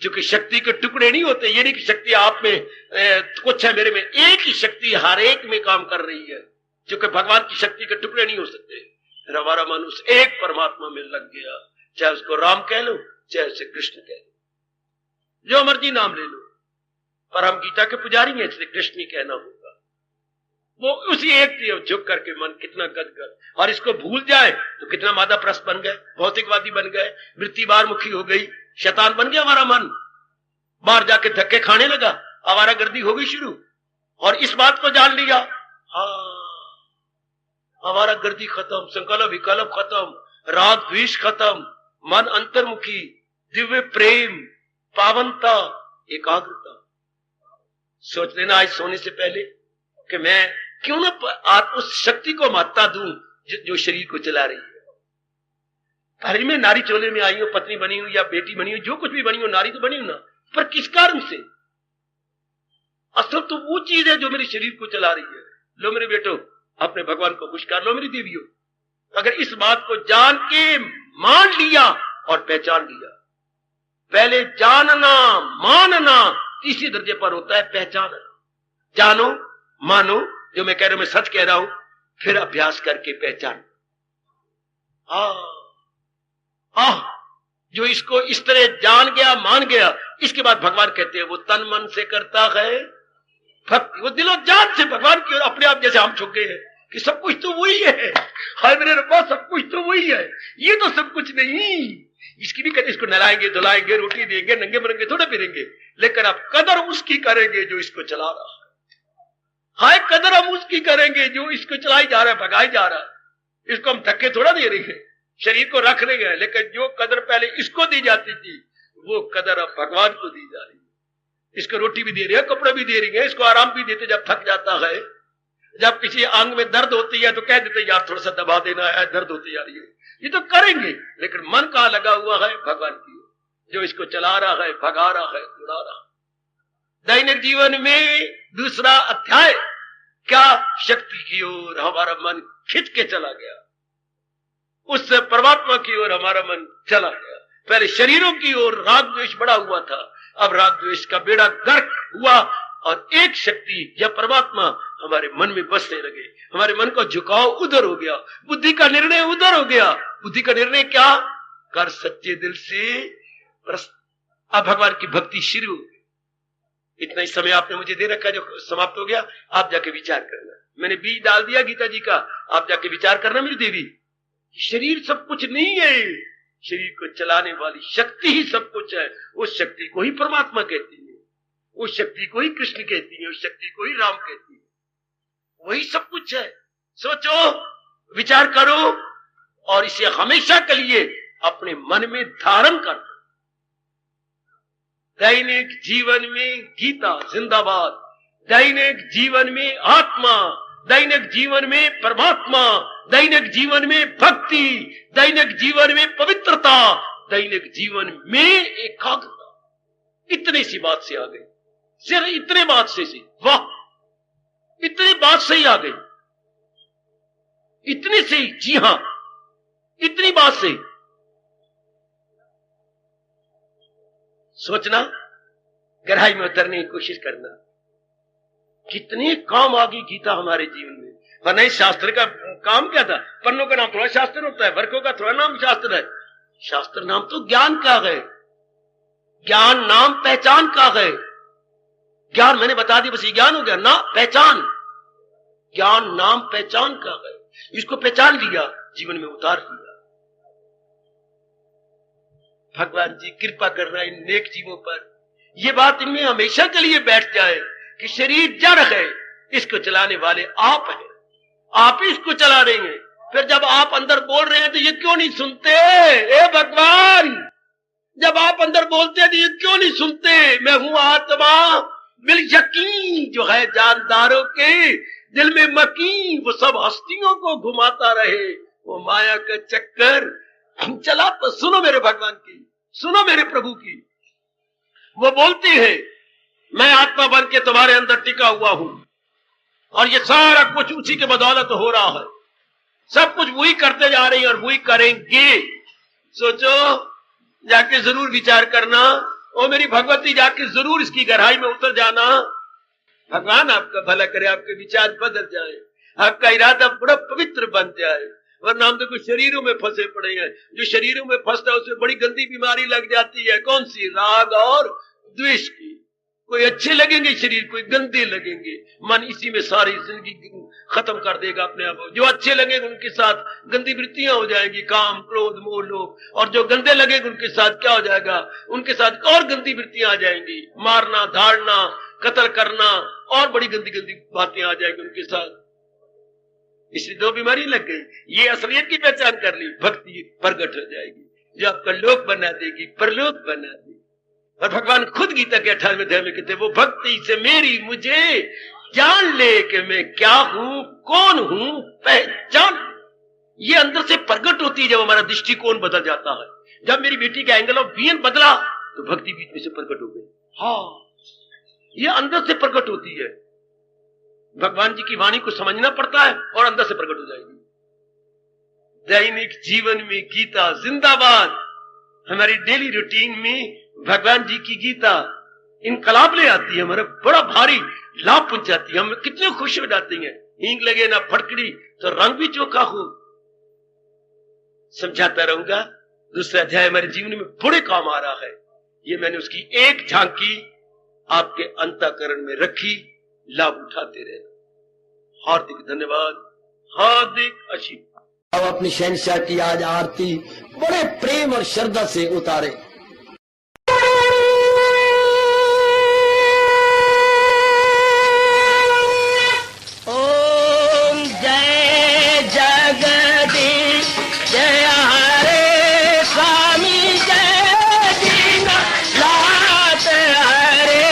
क्योंकि शक्ति के टुकड़े नहीं होते। ये नहीं कि शक्ति आप में कुछ है, मेरे में। एक ही शक्ति हर एक में काम कर रही है, क्योंकि भगवान की शक्ति के टुकड़े नहीं हो सकते। फिर हमारा मन उस एक परमात्मा में लग गया। चाहे उसको राम कह लो, चाहे उसे कृष्ण कह लो, जो मर्जी नाम ले लो, पर हम गीता के पुजारी हैं, इसलिए कृष्ण ही कहना होगा। वो उसी एक की झुक करके मन कितना गदगद। और इसको भूल जाए तो कितना मादा प्रस्त बन गए, भौतिकवादी बन गए, वृत्तिवार मुखी हो गई, शैतान बन गया हमारा मन। बाहर जाके धक्के खाने लगा, आवारागर्दी हो गई शुरू। और इस बात को जान लिया, हाँ हमारा गर्दी खत्म, संकल्प विकल्प खत्म, राग द्वेष खत्म, मन अंतर्मुखी, दिव्य प्रेम, पावनता, एकाग्रता। सोच लेना आज सोने से पहले कि मैं क्यों ना उस शक्ति को महत्ता दूं जो शरीर को चला रही है। घर में नारी चोले में आई हो, पत्नी बनी हो या बेटी बनी हो, जो कुछ भी बनी हो, नारी तो बनी हो ना, पर किस कारण से? असल तो वो चीज है जो मेरे शरीर को चला रही है। लो मेरे बेटो, अपने भगवान को खुश कर लो मेरी देवियों। अगर इस बात को जान के मान लिया और पहचान लिया, पहले जानना मानना तीसरे दर्जे पर होता है पहचानना। जानो मानो, जो मैं कह रहा हूं मैं सच कह रहा हूं, फिर अभ्यास करके पहचान। जो इसको इस तरह जान गया मान गया, इसके बाद भगवान कहते हैं वो तन मन से करता है भक्ति। वो दिलो जान से भगवान की ओर अपने आप जैसे हम झुक गए हैं कि सब कुछ तो वही है। हाय मेरे रब्बा, सब कुछ तो वही है, ये तो सब कुछ नहीं। इसकी भी कहते इसको नहलाएंगे धुलाएंगे, रोटी देंगे, नंगे मरेंगे थोड़े फिरेंगे, लेकिन आप कदर उसकी करेंगे जो इसको चला रहा है। हाय कदर हम उसकी करेंगे जो इसको चलाई जा रहा है, भगाई जा रहा है। इसको हम धक्के थोड़ा दे रहे हैं, शरीर को रख रहे हैं, लेकिन जो कदर पहले इसको दी जाती थी वो कदर अब भगवान को दी जा रही है। इसको रोटी भी दे रही है, कपड़े भी दे रही है, इसको आराम भी देते जब थक जाता है। जब किसी अंग में दर्द होती है तो कह देते यार थोड़ा सा दबा देना है, दर्द होती जा रही है। ये तो करेंगे, लेकिन मन कहां लगा हुआ है? भगवान की ओर, जो इसको चला रहा है, भगा रहा है, उड़ा रहा है। दैनिक जीवन में दूसरा अध्याय, क्या शक्ति की ओर हमारा मन खिंच के चला गया, उस परमात्मा की ओर हमारा मन चला गया। पहले शरीरों की ओर राग द्वेष बड़ा हुआ था, अब राग द्वेष का बेड़ा गर्क हुआ और एक शक्ति या परमात्मा हमारे मन में बसने लगे। हमारे मन का झुकाव उधर हो गया, बुद्धि का निर्णय उधर हो गया। बुद्धि का निर्णय क्या? कर सच्चे दिल से। अब भगवान की भक्ति शुरू हो गई। इतना ही समय आपने मुझे दे रखा, जो समाप्त हो गया। आप जाके विचार करना। मैंने बीज डाल दिया गीता जी का, आप जाके विचार करना मेरी देवी। शरीर सब कुछ नहीं है, शरीर को चलाने वाली शक्ति ही सब कुछ है। उस शक्ति को ही परमात्मा कहती है, उस शक्ति को ही कृष्ण कहती है, उस शक्ति को ही राम कहती है। वही सब कुछ है। सोचो, विचार करो और इसे हमेशा के लिए अपने मन में धारण कर। दैनिक जीवन में गीता जिंदाबाद, दैनिक जीवन में आत्मा, दैनिक जीवन में परमात्मा, दैनिक जीवन में भक्ति, दैनिक जीवन में पवित्रता, दैनिक जीवन में एकाग्रता। इतनी सी बात से आ गई, सिर्फ इतने बात से वाह, इतनी बात से ही आ गई, इतनी से ही, जी हां, इतनी बात से। सोचना, गहराई में उतरने की कोशिश करना, कितने काम आ गई गीता हमारे जीवन में। वरना इस शास्त्र का काम क्या था? पन्नों का नाम थोड़ा शास्त्र होता है, वर्गों का थोड़ा नाम शास्त्र है। शास्त्र नाम तो ज्ञान का है, ज्ञान नाम पहचान का है। ज्ञान मैंने बता दी, बस ये ज्ञान हो गया ना, पहचान। ज्ञान नाम पहचान का है, इसको पहचान लिया, जीवन में उतार लिया। भगवान जी कृपा करना इन नेक जीवों पर, ये बात इनमें हमेशा के लिए बैठ जाए कि शरीर जड़ है, इसको चलाने वाले आप हैं, आप ही इसको चला रहे हैं। फिर जब आप अंदर बोल रहे हैं तो ये क्यों नहीं सुनते? ए भगवान, जब आप अंदर बोलते हैं तो ये क्यों नहीं सुनते? मैं हूं आत्मा बिल यकीन, जो है जानदारों के दिल में मकीन, वो सब हस्तियों को घुमाता रहे, वो माया का चक्कर हम चला। तो सुनो मेरे भगवान की, सुनो मेरे प्रभु की। वो बोलती है, मैं आत्मा बन के तुम्हारे अंदर टिका हुआ हूं, और ये सारा कुछ उसी के बदौलत हो रहा है। सब कुछ वही करते जा रही है और वही करेंगे। सोचो, जाके जरूर विचार करना, ओ मेरी भगवती, जाके जरूर इसकी गहराई में उतर जाना। भगवान आपका भला करे, आपके विचार बदल जाए, आपका इरादा बड़ा पवित्र बन जाए। वरना हम तो कुछ शरीरों में फंसे पड़े हैं। जो शरीरों में फंसता है उसे बड़ी गंदी बीमारी लग जाती है। कौन सी? राग और द्वेष की। कोई अच्छे लगेंगे शरीर, कोई गंदे लगेंगे। मन इसी में सारी जिंदगी खत्म कर देगा अपने आप। जो अच्छे लगेंगे उनके साथ गंदी वृत्तियां हो जाएंगी, काम, क्रोध, मोह, लोभ। और जो गंदे लगेंगे उनके साथ क्या हो जाएगा? उनके साथ और गंदी वृत्तियां आ जाएंगी, मारना, धाड़ना, कत्ल करना, और बड़ी गंदी गंदी बातें आ जाएंगी उनके साथ। इसलिए दो बीमारी लग गई। ये असलियत की पहचान कर ली, भक्ति प्रगट हो जाएगी, जो आपका लोक बना देगी, परलोक बना देगी। और भगवान खुद गीता के 18वें अध्याय में कहते, वो भक्ति से मेरी मुझे जान ले कि मैं क्या हूं, कौन हूं, पहचान। ये अंदर से प्रकट होती है जब हमारा दृष्टिकोण बदल जाता है। जब मेरी बेटी का एंगल ऑफ विजन बदला तो भक्ति बीच में से प्रकट हो गई। हाँ, ये अंदर से प्रकट होती है। भगवान जी की वाणी को समझना पड़ता है और अंदर से प्रकट हो जाएगी। दैनिक जीवन में गीता जिंदाबाद। हमारी डेली रूटीन में भगवान जी की गीता इनकलाब ले आती है, हमारा बड़ा भारी लाभ पहुंचाती है। हम कितने खुश हो जाते हैं। हींग लगे ना फटकड़ी तो रंग भी चोखा हो। समझाता रहूंगा। दूसरा अध्याय हमारे जीवन में बड़े काम आ रहा है। ये मैंने उसकी एक झांकी आपके अंतःकरण में रखी। लाभ उठाते रहना। हार्दिक धन्यवाद, हार्दिक आशीर्वाद। अब अपनी शहंशाह की आज आरती बड़े प्रेम और श्रद्धा से उतारे। ओम जय जगदीश जय हरे स्वामी जय दीननाथ हरे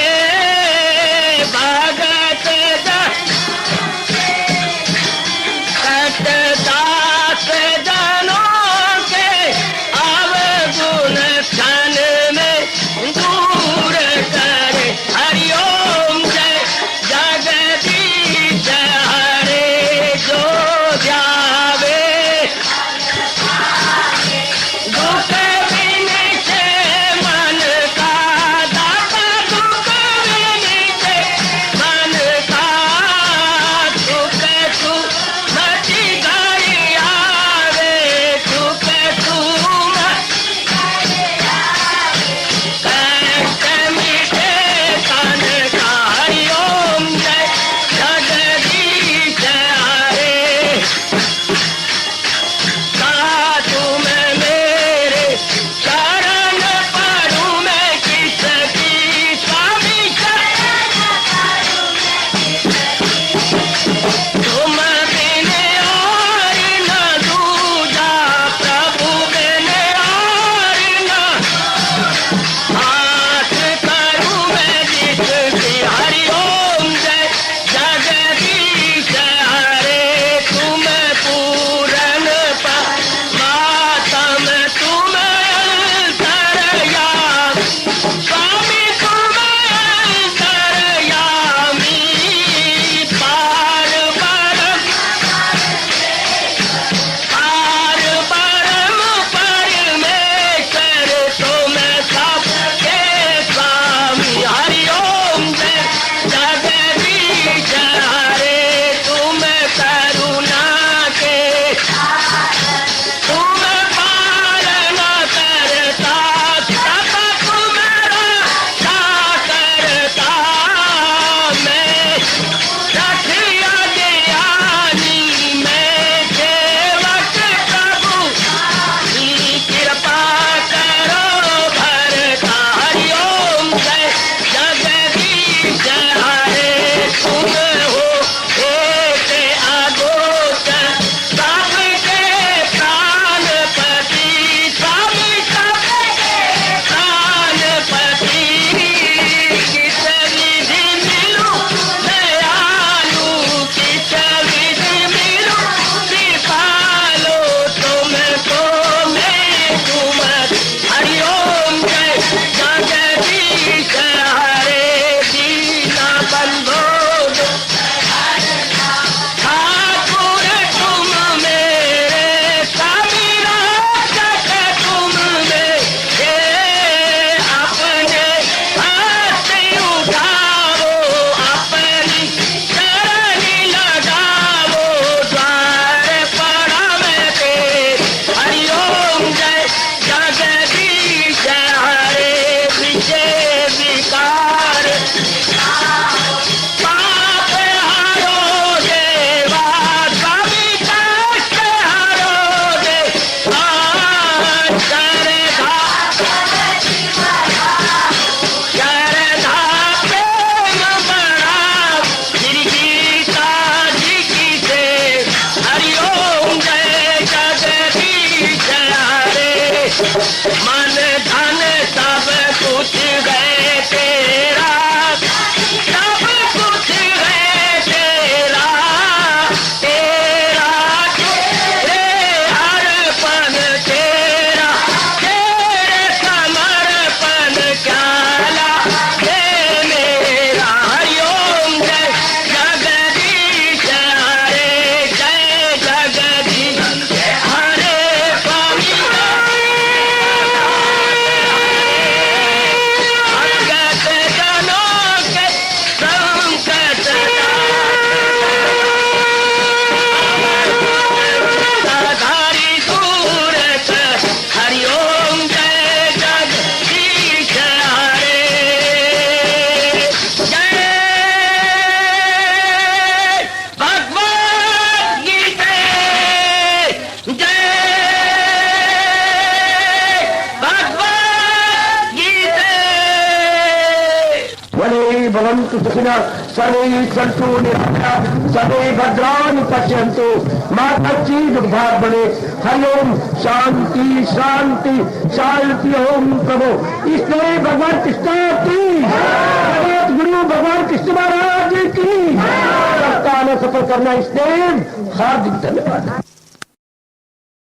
भगत सतदास जनों के अवगुण भवन्तु सुखिनः सर्वे सन्तु निरामयाः सर्वे भद्राणि पश्यन्तु मा कश्चित् दुर्भाग् भवेत्। हरि ओम शांति शांति शांति। ओम प्रभु इसलिए भगवान कृष्ण की जगत गुरु भगवान कृष्ण महाराज की सप्ताह में सफल करना इसलिए हार्दिक धन्यवाद।